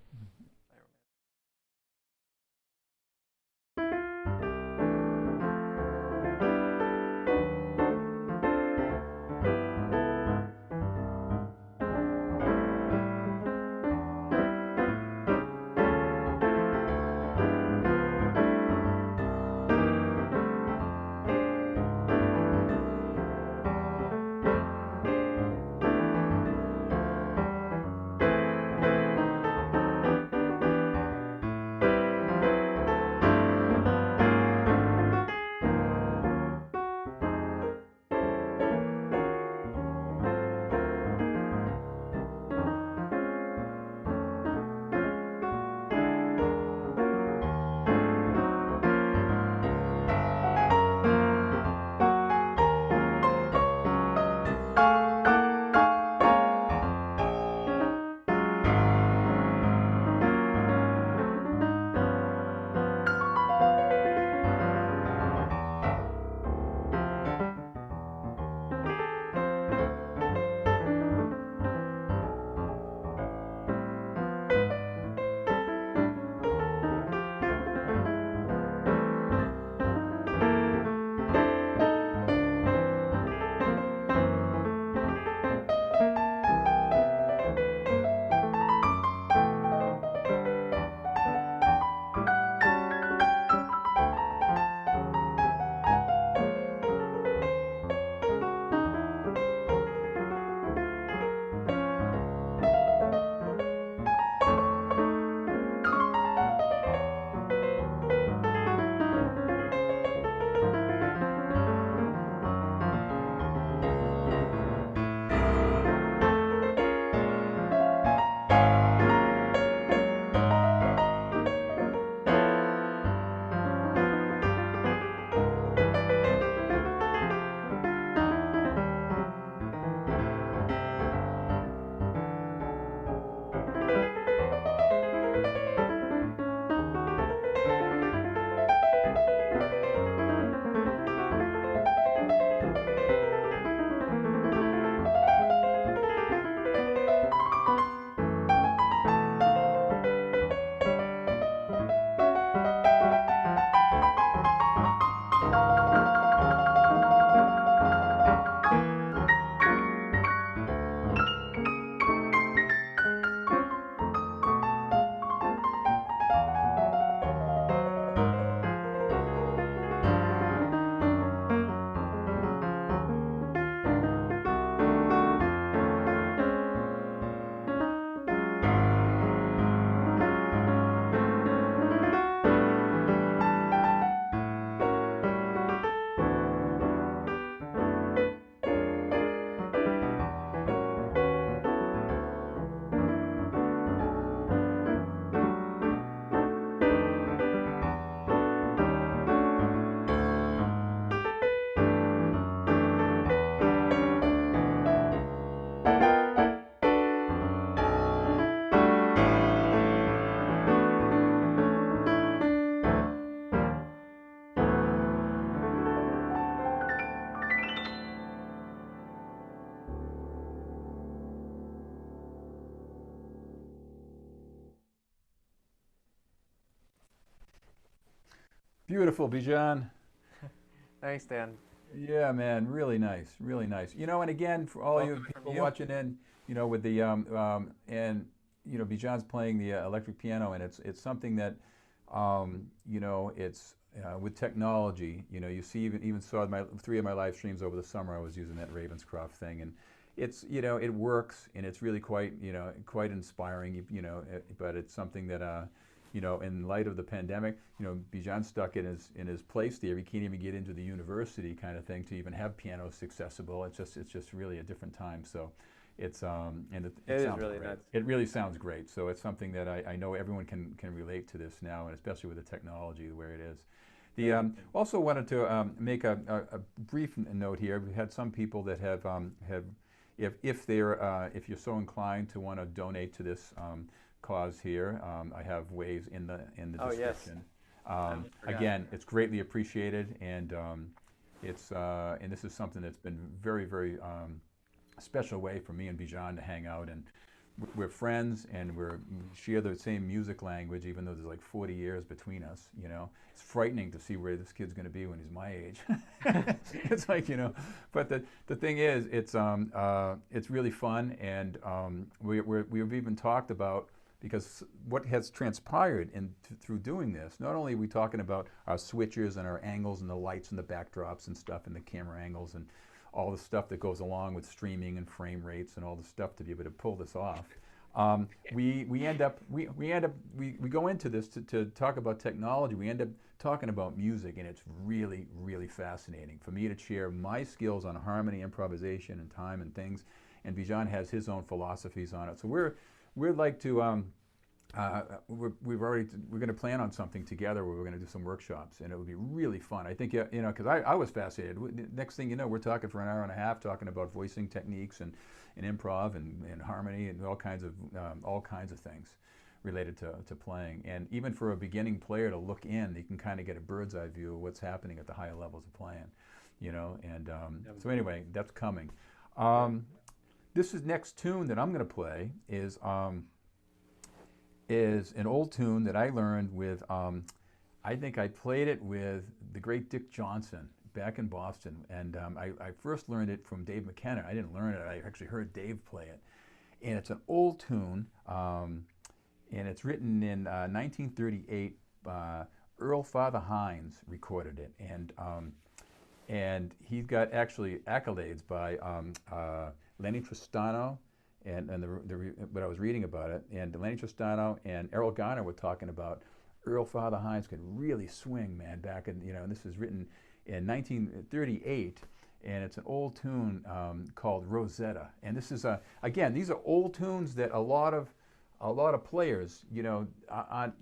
Beautiful, Bijan. Thanks, Dan. Yeah, man, really nice, really nice. You know, and again, for all you Welcome from people you. watching in, you know, with the and you know, Bijan's playing the electric piano, and it's something that, you know, it's with technology. You know, you see, even saw my 3 of my live streams over the summer. I was using that Ravenscroft thing, and it's, you know, it works, and it's really quite, you know, quite inspiring. You know, but it's something that. You know, in light of the pandemic, you know, Bijan's stuck in his place there. He can't even get into the university kind of thing to even have pianos accessible. It's just really a different time. So, it's and it It is sounds really great. nuts. It really sounds great. So it's something that I know everyone can relate to this now, and especially with the technology where it is. The also wanted to make a brief note here. We've had some people that have if you're so inclined to want to donate to this. Cause here. I have ways in the Oh, yes. description. I almost forgot. Again, it's greatly appreciated, and and this is something that's been very special way for me and Bijan to hang out, and we're friends, and we share the same music language, even though there's like 40 years between us. You know, it's frightening to see where this kid's going to be when he's my age. It's like, you know, but the thing is, it's really fun, and we've even talked about. Because what has transpired through doing this, not only are we talking about our switches and our angles and the lights and the backdrops and stuff and the camera angles and all the stuff that goes along with streaming and frame rates and all the stuff to be able to pull this off. We go into this to talk about technology. We end up talking about music, and it's really fascinating for me to share my skills on harmony, improvisation, and time and things. And Bijan has his own philosophies on it. So we'd like to, we're going to plan on something together where we're going to do some workshops, and it would be really fun. I think, you know, because I was fascinated. Next thing you know, we're talking for an hour and a half, talking about voicing techniques and improv and harmony and all kinds of things related to playing. And even for a beginning player to look in, they can kind of get a bird's eye view of what's happening at the higher levels of playing, you know. And so anyway, that's coming. This is next tune that I'm going to play is an old tune that I learned with, I think I played it with the great Dick Johnson back in Boston. And I first learned it from Dave McKenna. I didn't learn it, I actually heard Dave play it. And it's an old tune, and it's written in 1938. Earl Father Hines recorded it. And he got actually accolades by Lenny Tristano, and what I was reading about it, and Delaney Tristano and Errol Garner were talking about Earl Father Hines could really swing, man, back in, you know, and this is written in 1938, and it's an old tune called Rosetta. And this is again, these are old tunes that a lot of players, you know, aren't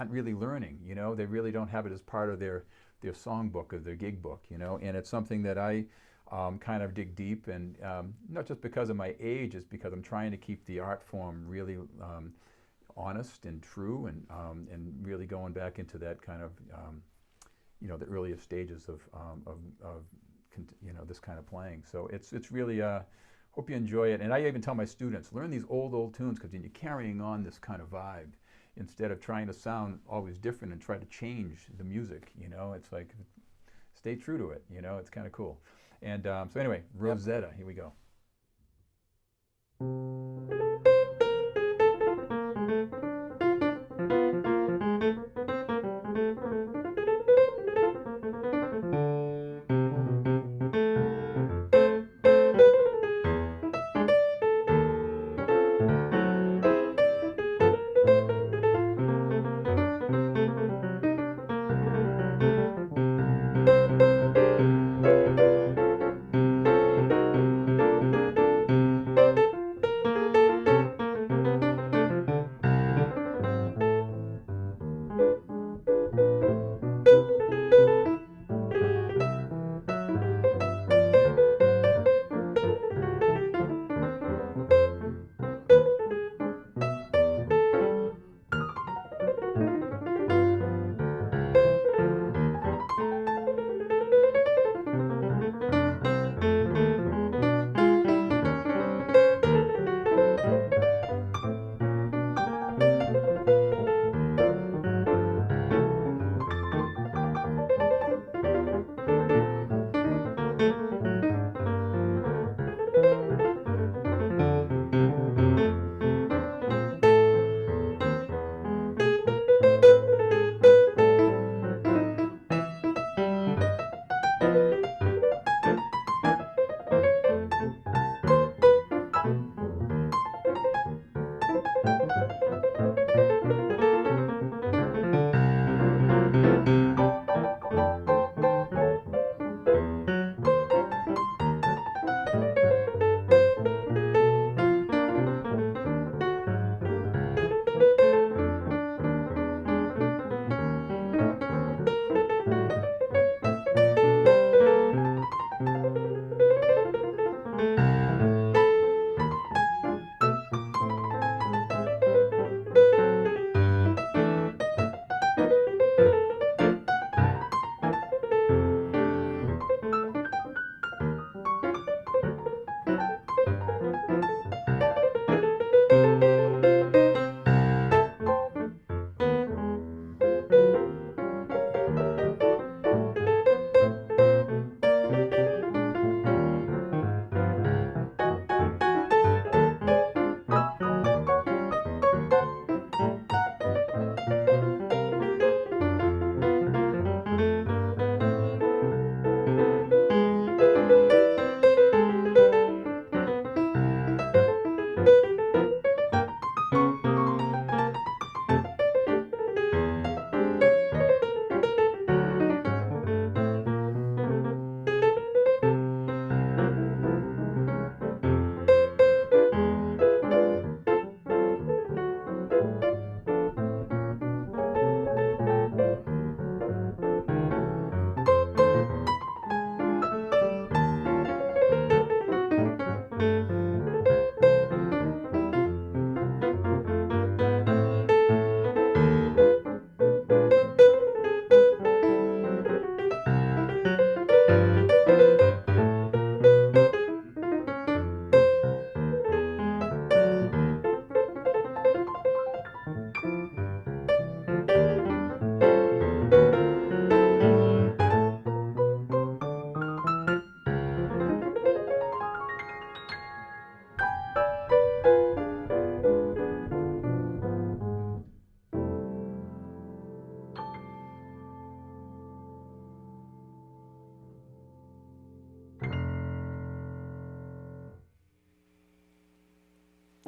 really learning. You know, they really don't have it as part of their songbook or their gig book. You know, and it's something that I kind of dig deep, and not just because of my age, it's because I'm trying to keep the art form really honest and true, and really going back into that kind of you know, the earliest stages of you know, this kind of playing. So it's really hope you enjoy it. And I even tell my students, learn these old tunes, because then you're carrying on this kind of vibe instead of trying to sound always different and try to change the music. You know, it's like, stay true to it. You know, it's kind of cool. And so anyway, Rosetta, here we go.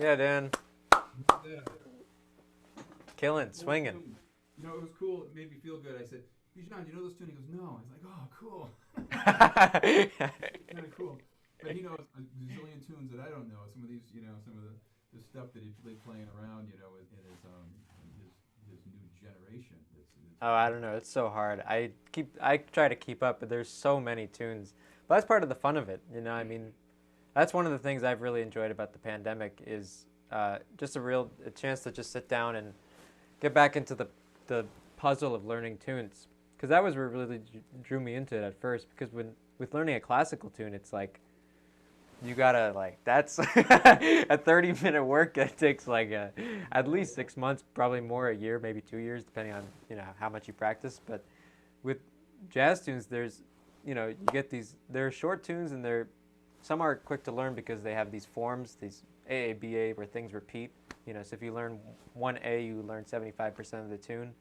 Yeah, Dan. Yeah. Killing, swinging. You know, it was cool. It made me feel good. I said, Bijan, you know this tune? He goes, no. I was like, oh, cool. Kind of cool. But he knows a zillion tunes that I don't know. Some of these, you know, some of the stuff that he's playing around, you know, in his new generation. Oh, I don't know. It's so hard. I try to keep up, but there's so many tunes. But that's part of the fun of it, you know. I mean, that's one of the things I've really enjoyed about the pandemic is just a chance to just sit down and get back into the puzzle of learning tunes. Because that was what really drew me into it at first. Because with learning a classical tune, it's like you gotta that's a 30-minute work that takes at least 6 months, probably more, a year, maybe 2 years, depending on how much you practice. But with jazz tunes, there's you get they're short tunes, and some are quick to learn because they have these forms, these AABA, where things repeat. So if you learn one A, you learn 75% of the tune.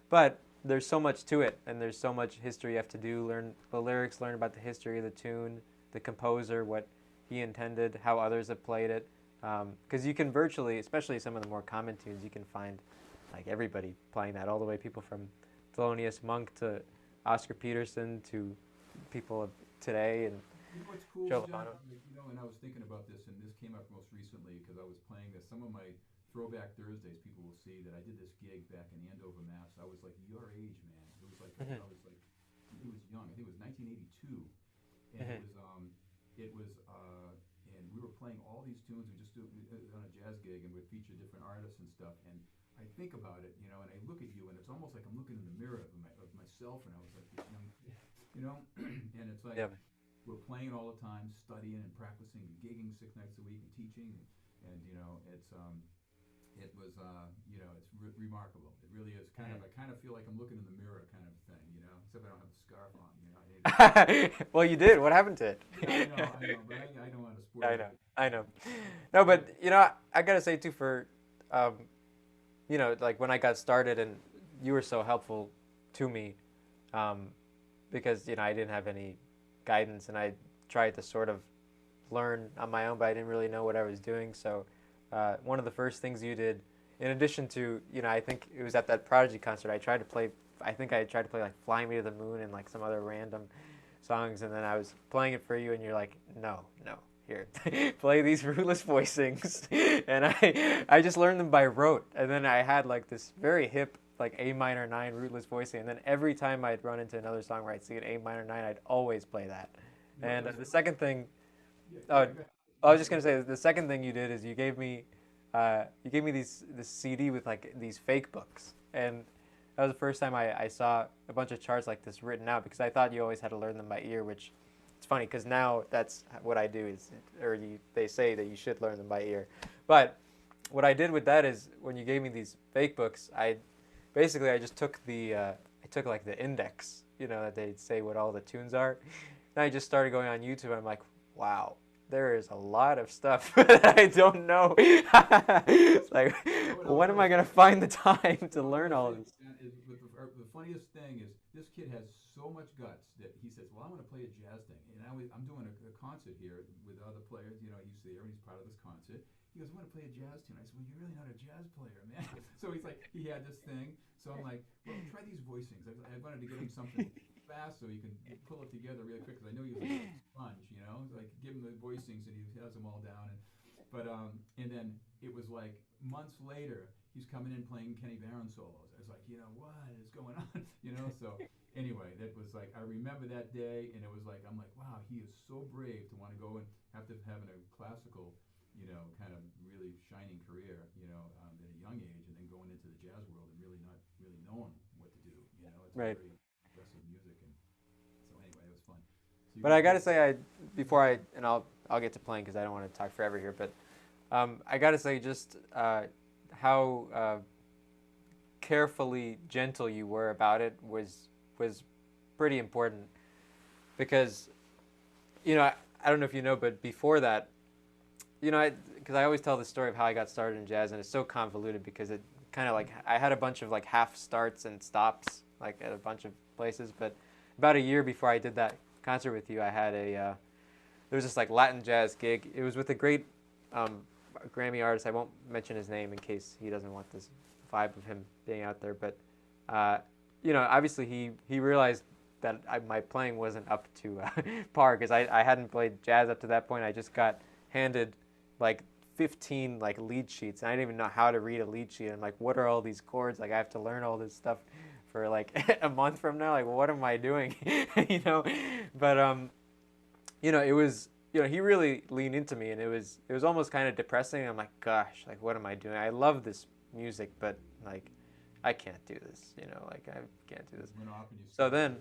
But there's so much to it, and there's so much history you have to do. Learn the lyrics, learn about the history of the tune, the composer, what he intended, how others have played it. Because you can virtually, especially some of the more common tunes, you can find everybody playing that, all the way people from Thelonious Monk to Oscar Peterson to people of today and You know what's cool, Joe John? Lovano. And I was thinking about this, and this came up most recently because I was playing this. Some of my Throwback Thursdays, people will see that I did this gig back in Andover, Mass. I was like your age, man. It was like I was like, it was young. I think it was 1982, and and we were playing all these tunes. We just do it on a jazz gig, and we'd feature different artists and stuff. And I think about it, and I look at you, and it's almost like I'm looking in the mirror of myself, and I was like, and it's like. Yeah. We're playing all the time, studying and practicing, and gigging 6 nights a week, and teaching, and it's remarkable. It really is kind of. I kind of feel like I'm looking in the mirror, kind of thing, Except I don't have the scarf on, Well, you did. What happened to it? Yeah, I know, but I don't want to spoil it. I know. No, but I gotta say too, for when I got started, and you were so helpful to me, because I didn't have any guidance, and I tried to sort of learn on my own, but I didn't really know what I was doing. So one of the first things you did, in addition to, I think it was at that Prodigy concert, I tried to play like Fly Me to the Moon and some other random songs, and then I was playing it for you, and you're like, no, here, play these rootless voicings. And I just learned them by rote, and then I had this very hip A minor 9 rootless voicing, and then every time I'd run into another song where I'd see an A minor 9, I'd always play that. And the second thing, I was just gonna say, the second thing you did is you gave me this CD with these fake books, and that was the first time I saw a bunch of charts like this written out, because I thought you always had to learn them by ear, which it's funny because now that's what I do they say that you should learn them by ear. But what I did with that is, when you gave me these fake books, I just took the index, that they'd say what all the tunes are. And I just started going on YouTube, and I'm like, wow, there is a lot of stuff that I don't know. It's like, when am I going to find the time to learn all of this? The funniest thing is, this kid has so much guts that he says, well, I want to play a jazz thing. And I'm doing a concert here with other players. He's there, and he's part of this concert. He goes, I want to play a jazz tune. I said, well, you're really not a jazz player, man. So he's like, he had this thing. So I'm like, well, try these voicings. I wanted to get him something fast so he can pull it together really quick, because I know he was a sponge, give him the voicings, and he has them all down. And then it was months later, he's coming in playing Kenny Barron solos. I was like, what is going on? So anyway, that was I remember that day, and it was I'm like, wow, he is so brave to want to go and after having a classical, kind of really shining career, at a young age, and then going into the jazz world and really not really knowing what to do. It's Right. very aggressive music, and so anyway, it was fun. So But I gotta say, I'll get to playing because I don't want to talk forever here. But I gotta say, just how carefully gentle you were about it was pretty important, because I don't know if you know, but before that, because I always tell the story of how I got started in jazz, and it's so convoluted because it kind of I had a bunch of half starts and stops at a bunch of places. But about a year before I did that concert with you, I had there was this Latin jazz gig. It was with a great Grammy artist. I won't mention his name in case he doesn't want this vibe of him being out there. But you know, obviously he realized that my playing wasn't up to par because I hadn't played jazz up to that point. I just got handed like 15 like lead sheets, and I didn't even know how to read a lead sheet. I'm like, what are all these chords? Like I have to learn all this stuff for like a month from now. Like what am I doing? You know, but you know, it was, you know, he really leaned into me, and it was almost kind of depressing. I'm like, gosh, like what am I doing? I love this music, but like I can't do this. You know, like I can't do this. Went off and you So started then,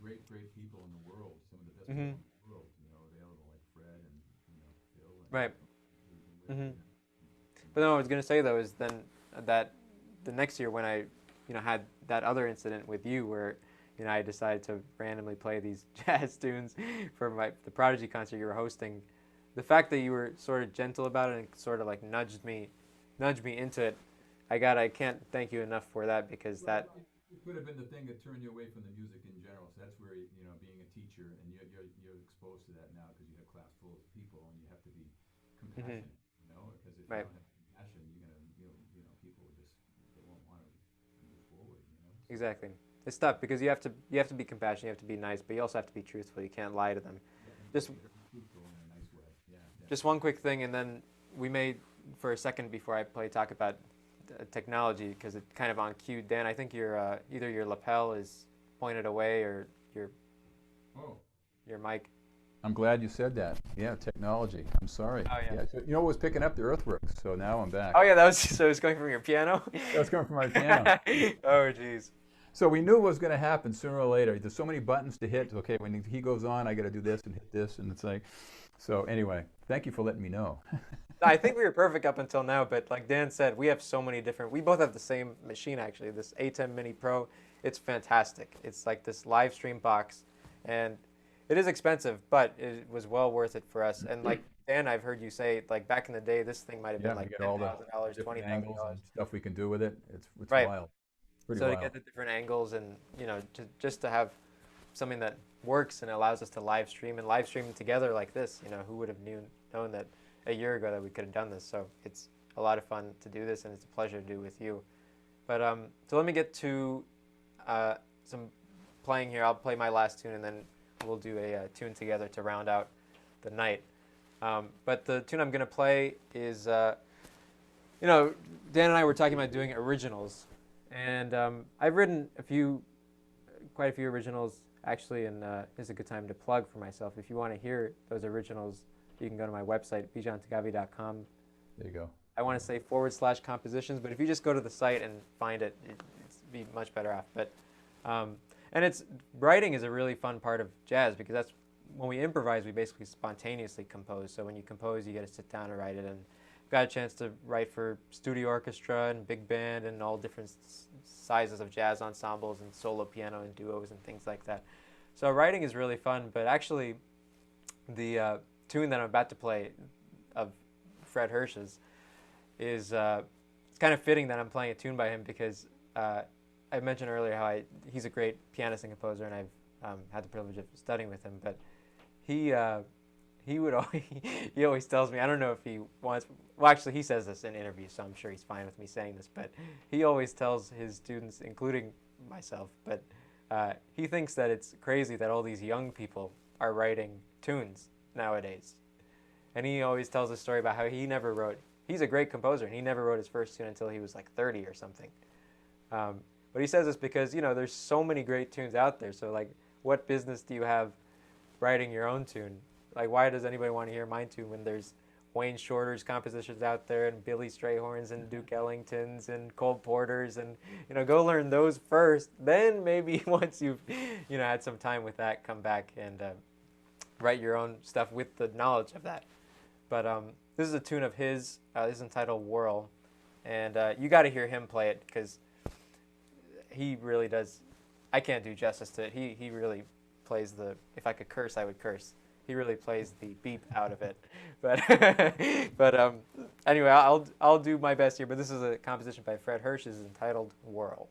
great people in the world, some of the best hmm people in the world, you know, available like Fred and Phil and right. who hmm you know, But then what I was gonna say though is then that the next year when I, you know, had that other incident with you where, you know, I decided to randomly play these jazz tunes for the Prodigy concert you were hosting. The fact that you were sort of gentle about it and sort of like nudged me into it, I can't thank you enough for that because that. it could have been the thing that turned you away from the music in general. So that's where you know, being a teacher and you're exposed to that now because you have class full of people and you have to be hmm compassionate, you know, because if you Right. don't have compassion, you're gonna you know people will just they won't want to move forward, you know. So Exactly. It's tough because you have to be compassionate, you have to be nice, but you also have to be truthful. You can't lie to them. yeah, and you Just gotta be very truthful in a nice way. Yeah, just definitely. one quick thing, and then we may, for a second before I play, talk about technology because it kind of on cue. Dan, I think your either your lapel is pointed away or Oh, your mic. I'm glad you said that. Yeah, technology. I'm sorry. Oh yeah. Yeah, so, you know what was picking up the earthworks, so now I'm back. Oh yeah, that was so it's going from your piano. That's coming from my piano. Oh jeez. So we knew what was going to happen sooner or later. There's so many buttons to hit. Okay, when he goes on, I got to do this and hit this, and it's like. So anyway, thank you for letting me know. I think we were perfect up until now, but like Dan said, we have so many different. We both have the same machine actually, this A10 Mini Pro. It's fantastic. It's like this live stream box, and it is expensive, but it was well worth it for us. And like Dan, I've heard you say, like back in the day, this thing might have been Yeah, you like get ten all the thousand dollars, different twenty thousand angles dollars. and stuff we can do with it. It's Right. wild, pretty So to wild. get the different angles and you know just to have something that works and allows us to live stream and live stream together like this, you know, who would have known that a year ago that we could have done this. So it's a lot of fun to do this, and it's a pleasure to do with you. But so let me get to some playing here. I'll play my last tune, and then we'll do a tune together to round out the night. But the tune I'm going to play is, you know, Dan and I were talking about doing originals, and I've written quite a few originals actually, and this is a good time to plug for myself. If you want to hear those originals, you can go to my website, bijantaghavi.com. There you go. I want to say /compositions, but if you just go to the site and find it, it'd be much better off. But and it's writing is a really fun part of jazz because that's when we improvise, we basically spontaneously compose. So when you compose, you get to sit down and write it. And I've got a chance to write for studio orchestra and big band and all different sizes of jazz ensembles and solo piano and duos and things like that. So writing is really fun. But actually, the tune that I'm about to play of Fred Hirsch's is it's kind of fitting that I'm playing a tune by him because I mentioned earlier how he's a great pianist and composer, and I've had the privilege of studying with him. But he would always, he always tells me, I don't know if he wants, well actually he says this in interviews, so I'm sure he's fine with me saying this, but he always tells his students, including myself, but he thinks that it's crazy that all these young people are writing tunes nowadays. And he always tells a story about how he's a great composer, and he never wrote his first tune until he was like 30 or something. But he says this because, you know, there's so many great tunes out there, so like, what business do you have writing your own tune? Like, why does anybody want to hear my tune when there's Wayne Shorter's compositions out there and Billy Strayhorn's and Duke Ellington's and Cole Porter's, and, you know, go learn those first. Then maybe once you've, you know, had some time with that, come back and write your own stuff with the knowledge of that. But this is a tune of his. This is entitled Whirl. And you got to hear him play it because he really does. I can't do justice to it. He really plays the, if I could curse, I would curse. He really plays the beep out of it. But but anyway, I'll do my best here. But this is a composition by Fred Hirsch. It's entitled Whirl.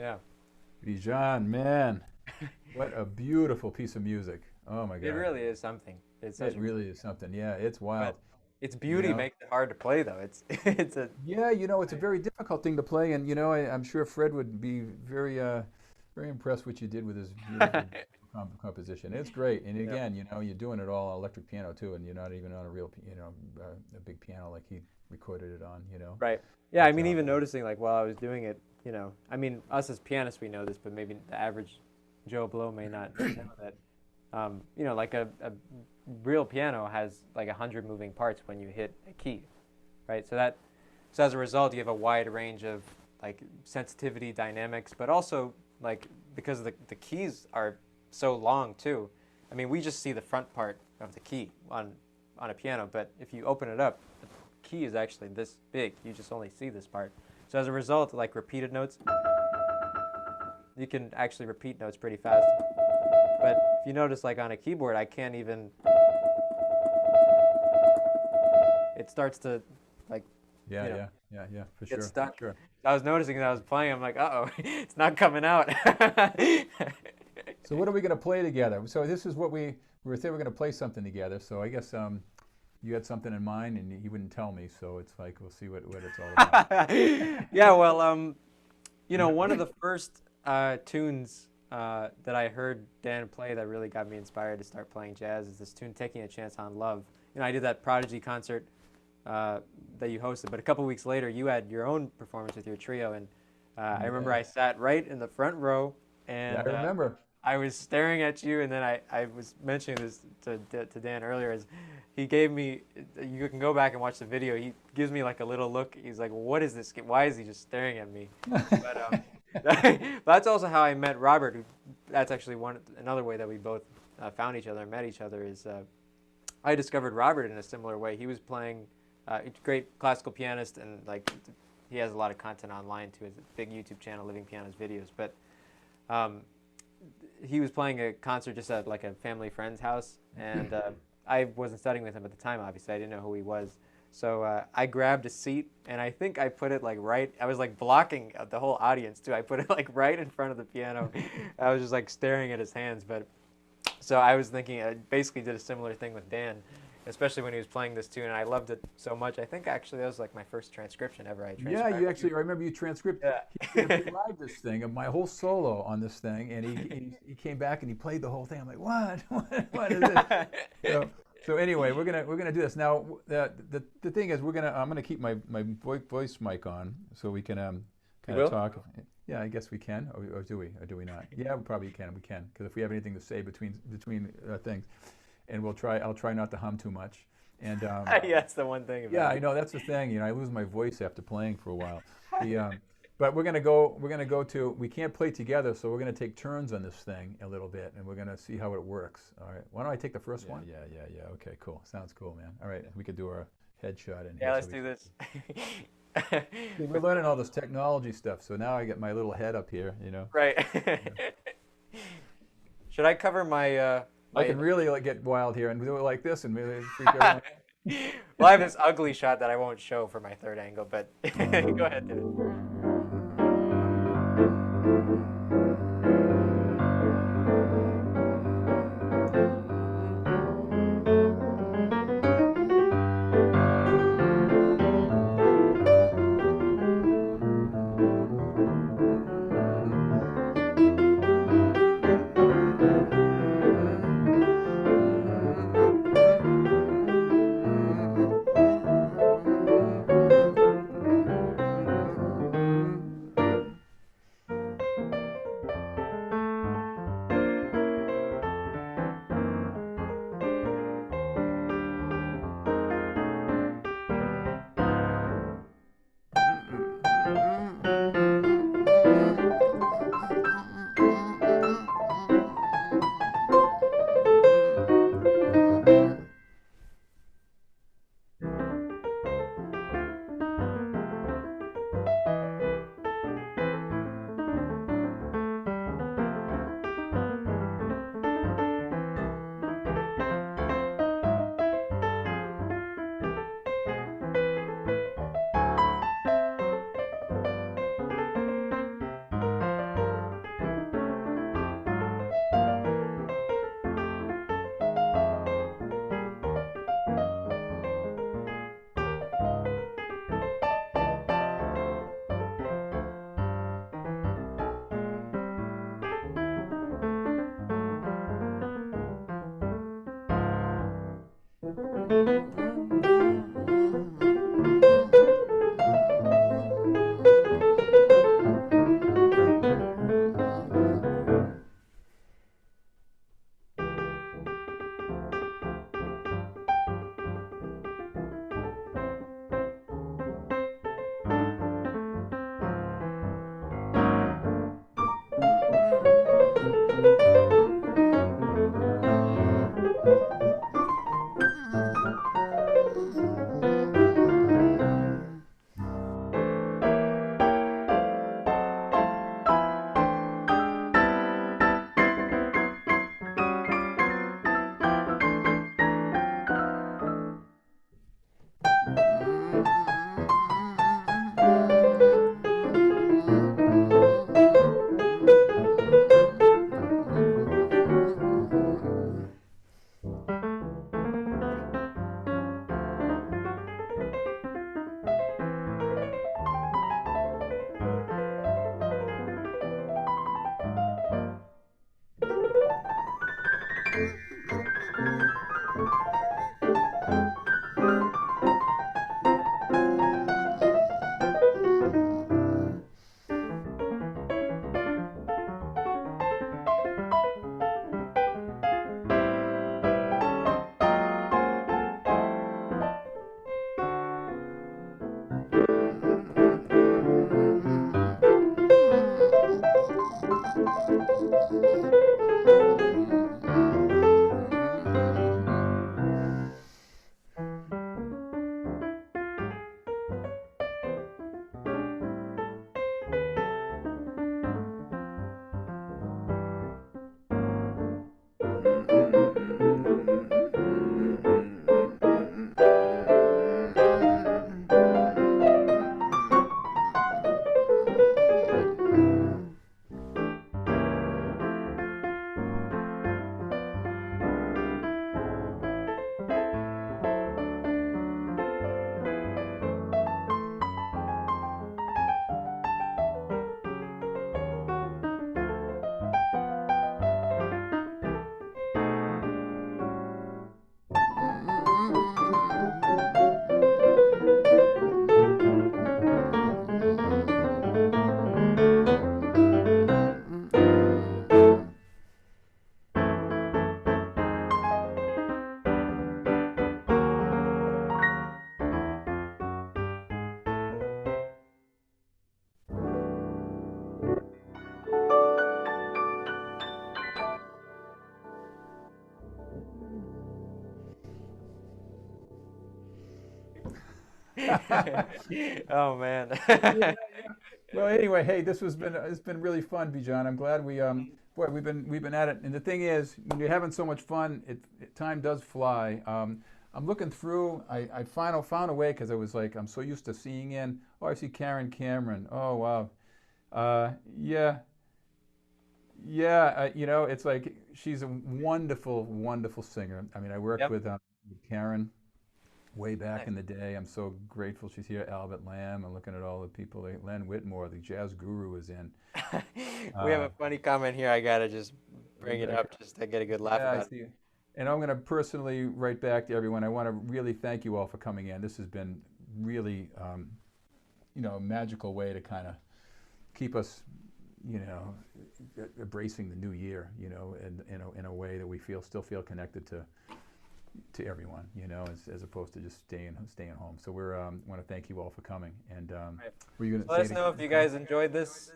Yeah. Bijan, man, what a beautiful piece of music. Oh my It God. really is something. It's such It a, really is something. Yeah, it's wild. but its You beauty know? makes it hard to play though. It's it's a Yeah, it's a very difficult thing to play, and I'm sure Fred would be very, very impressed what you did with his beautiful composition. It's great, and yeah. again, you're doing it all on electric piano too, and you're not even on a real, a big piano like he recorded it on. Right. Yeah, I But, mean, even noticing like while I was doing it, I mean, us as pianists we know this, but maybe the average Joe Blow may not know that. Like a real piano has like 100 moving parts when you hit a key, right? So as a result, you have a wide range of like sensitivity dynamics, but also like because the keys are so long too. I mean, we just see the front part of the key on a piano, but if you open it up, the key is actually this big. You just only see this part. So as a result, like repeated notes, you can actually repeat notes pretty fast. But if you notice, like on a keyboard, I can't even. It starts to, like, yeah, for get sure, stuck. sure. I was noticing that I was playing. I'm like, uh-oh, it's not coming out. So what are we going to play together? So this is what we were saying we're going to play something together. So I guess you had something in mind, and you wouldn't tell me. So it's like we'll see what it's all about. Yeah, well, one of the first tunes that I heard Dan play that really got me inspired to start playing jazz is this tune, "Taking a Chance on Love." I did that Prodigy concert that you hosted, but a couple weeks later, you had your own performance with your trio, and I remember I sat right in the front row, and Yeah, I remember. I was staring at you, and then I was mentioning this to Dan earlier, as he gave me, you can go back and watch the video, he gives me like a little look, he's like, what is this, why is he just staring at me? But that's also how I met Robert, that's actually another way that we both found each other and met each other, is I discovered Robert in a similar way. He was playing, a great classical pianist, and like he has a lot of content online too, his big YouTube channel, Living Pianos Videos, but he was playing a concert just at like a family friend's house, and I wasn't studying with him at the time, obviously. I didn't know who he was. So I grabbed a seat, and I think I put it like right, I was like blocking the whole audience too. I put it like right in front of the piano. I was just like staring at his hands. But so I was thinking, I basically did a similar thing with Dan, especially when he was playing this tune, and I loved it so much. I think actually that was like my first transcription ever I transcribed. Yeah, I remember you transcribed. Yeah. He transcribed this thing of my whole solo on this thing, and he came back and he played the whole thing. I'm like, what is this? So anyway, we're gonna do this now. The thing is, I'm gonna keep my voice mic on so we can kind of talk. Yeah, I guess we can, or do we not? Yeah, we probably can. We can, because if we have anything to say between things, and I'll try not to hum too much. And yeah, that's the one thing. Yeah, I know that's the thing. I lose my voice after playing for a while. But we're gonna go to. We can't play together, so we're gonna take turns on this thing a little bit, and we're gonna see how it works. All right. Why don't I take the first one? Yeah. Okay, cool. Sounds cool, man. All right, we could do our headshot in here. Yeah, let's do this. We're learning all this technology stuff, so now I get my little head up here. Right. Should I cover my? I can really get wild here and do it like this and really freak everyone. Well, I have this ugly shot that I won't show for my third angle, but go ahead, do it. Oh man. Yeah. Well, anyway, hey, this has been it's been really fun, Bijan. I'm glad we boy we've been at it. And the thing is, when you're having so much fun, time does fly. I'm looking through. I found a way because I was like I'm so used to seeing in. Oh, I see Karen Cameron. Oh wow. Yeah. Yeah, you know, it's like she's a wonderful, wonderful singer. I mean, I worked Yep. with Karen way back Nice. in the day. I'm so grateful she's here. Albert Lamb. I'm looking at all the people. Len Whitmore, the jazz guru, is in. We have Uh, a funny comment here. I gotta just bring it Rebecca. up just to get a good laugh Yeah, I about it. see. And I'm going to personally write back to everyone. I want to really thank you all for coming in. This has been really, you know, a magical way to kind of keep us, you know, embracing the new year, you know, in a way that we still feel connected to everyone, you know, as opposed to just staying home. So we're want to thank you all for coming. And Right. were you going to Let say us know if you guys enjoyed this.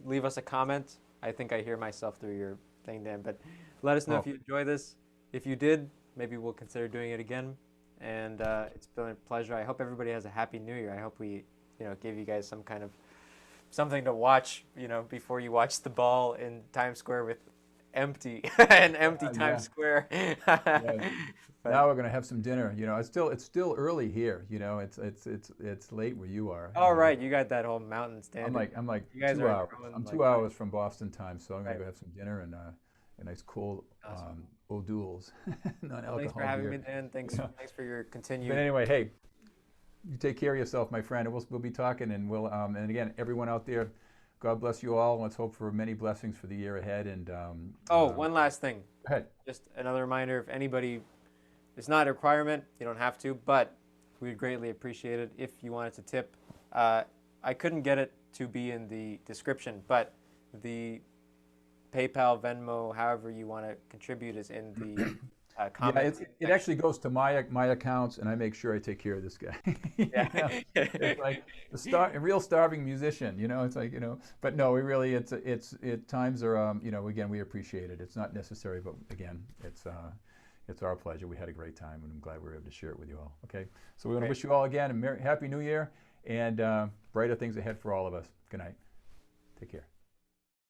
Leave us a comment. I think I hear myself through your thing, Dan, but let us know if Oh, you enjoy this. If you did, maybe we'll consider doing it again. And it's been a pleasure. I hope everybody has a happy new year. I hope we, gave you guys some kind of something to watch, before you watch the ball in Times Square with empty an empty Times yeah, Square. yeah. But Now we're going to have some dinner. You know, it's still early here. You know, it's late where you are. all You know, right, you got that whole mountain standard. I'm like You guys 2 hours. are growing I'm like 2 hours from Boston time, so I'm going right. to go have some dinner and a nice cool Awesome. O'Doul's, Well, thanks for non-alcohol having me, beer. Dan. You know. Thanks for your But continued. anyway, hey, you take care of yourself, my friend, and we'll be talking. And and again, everyone out there, God bless you all. Let's hope for many blessings for the year ahead. And Oh, one last thing. go ahead. Just another reminder: if anybody It's not a requirement. You don't have to, but we would greatly appreciate it if you wanted to tip. I couldn't get it to be in the description, but the PayPal, Venmo, however you want to contribute is in the comments. Yeah, it actually goes to my accounts, and I make sure I take care of this guy. Yeah. It's like a real starving musician, It's like, but no, we really, times are, again, we appreciate it. It's not necessary, but again, it's our pleasure. We had a great time, and I'm glad we were able to share it with you all. Okay, so we want to wish you all again a Happy New Year, and brighter things ahead for all of us. Good night. Take care.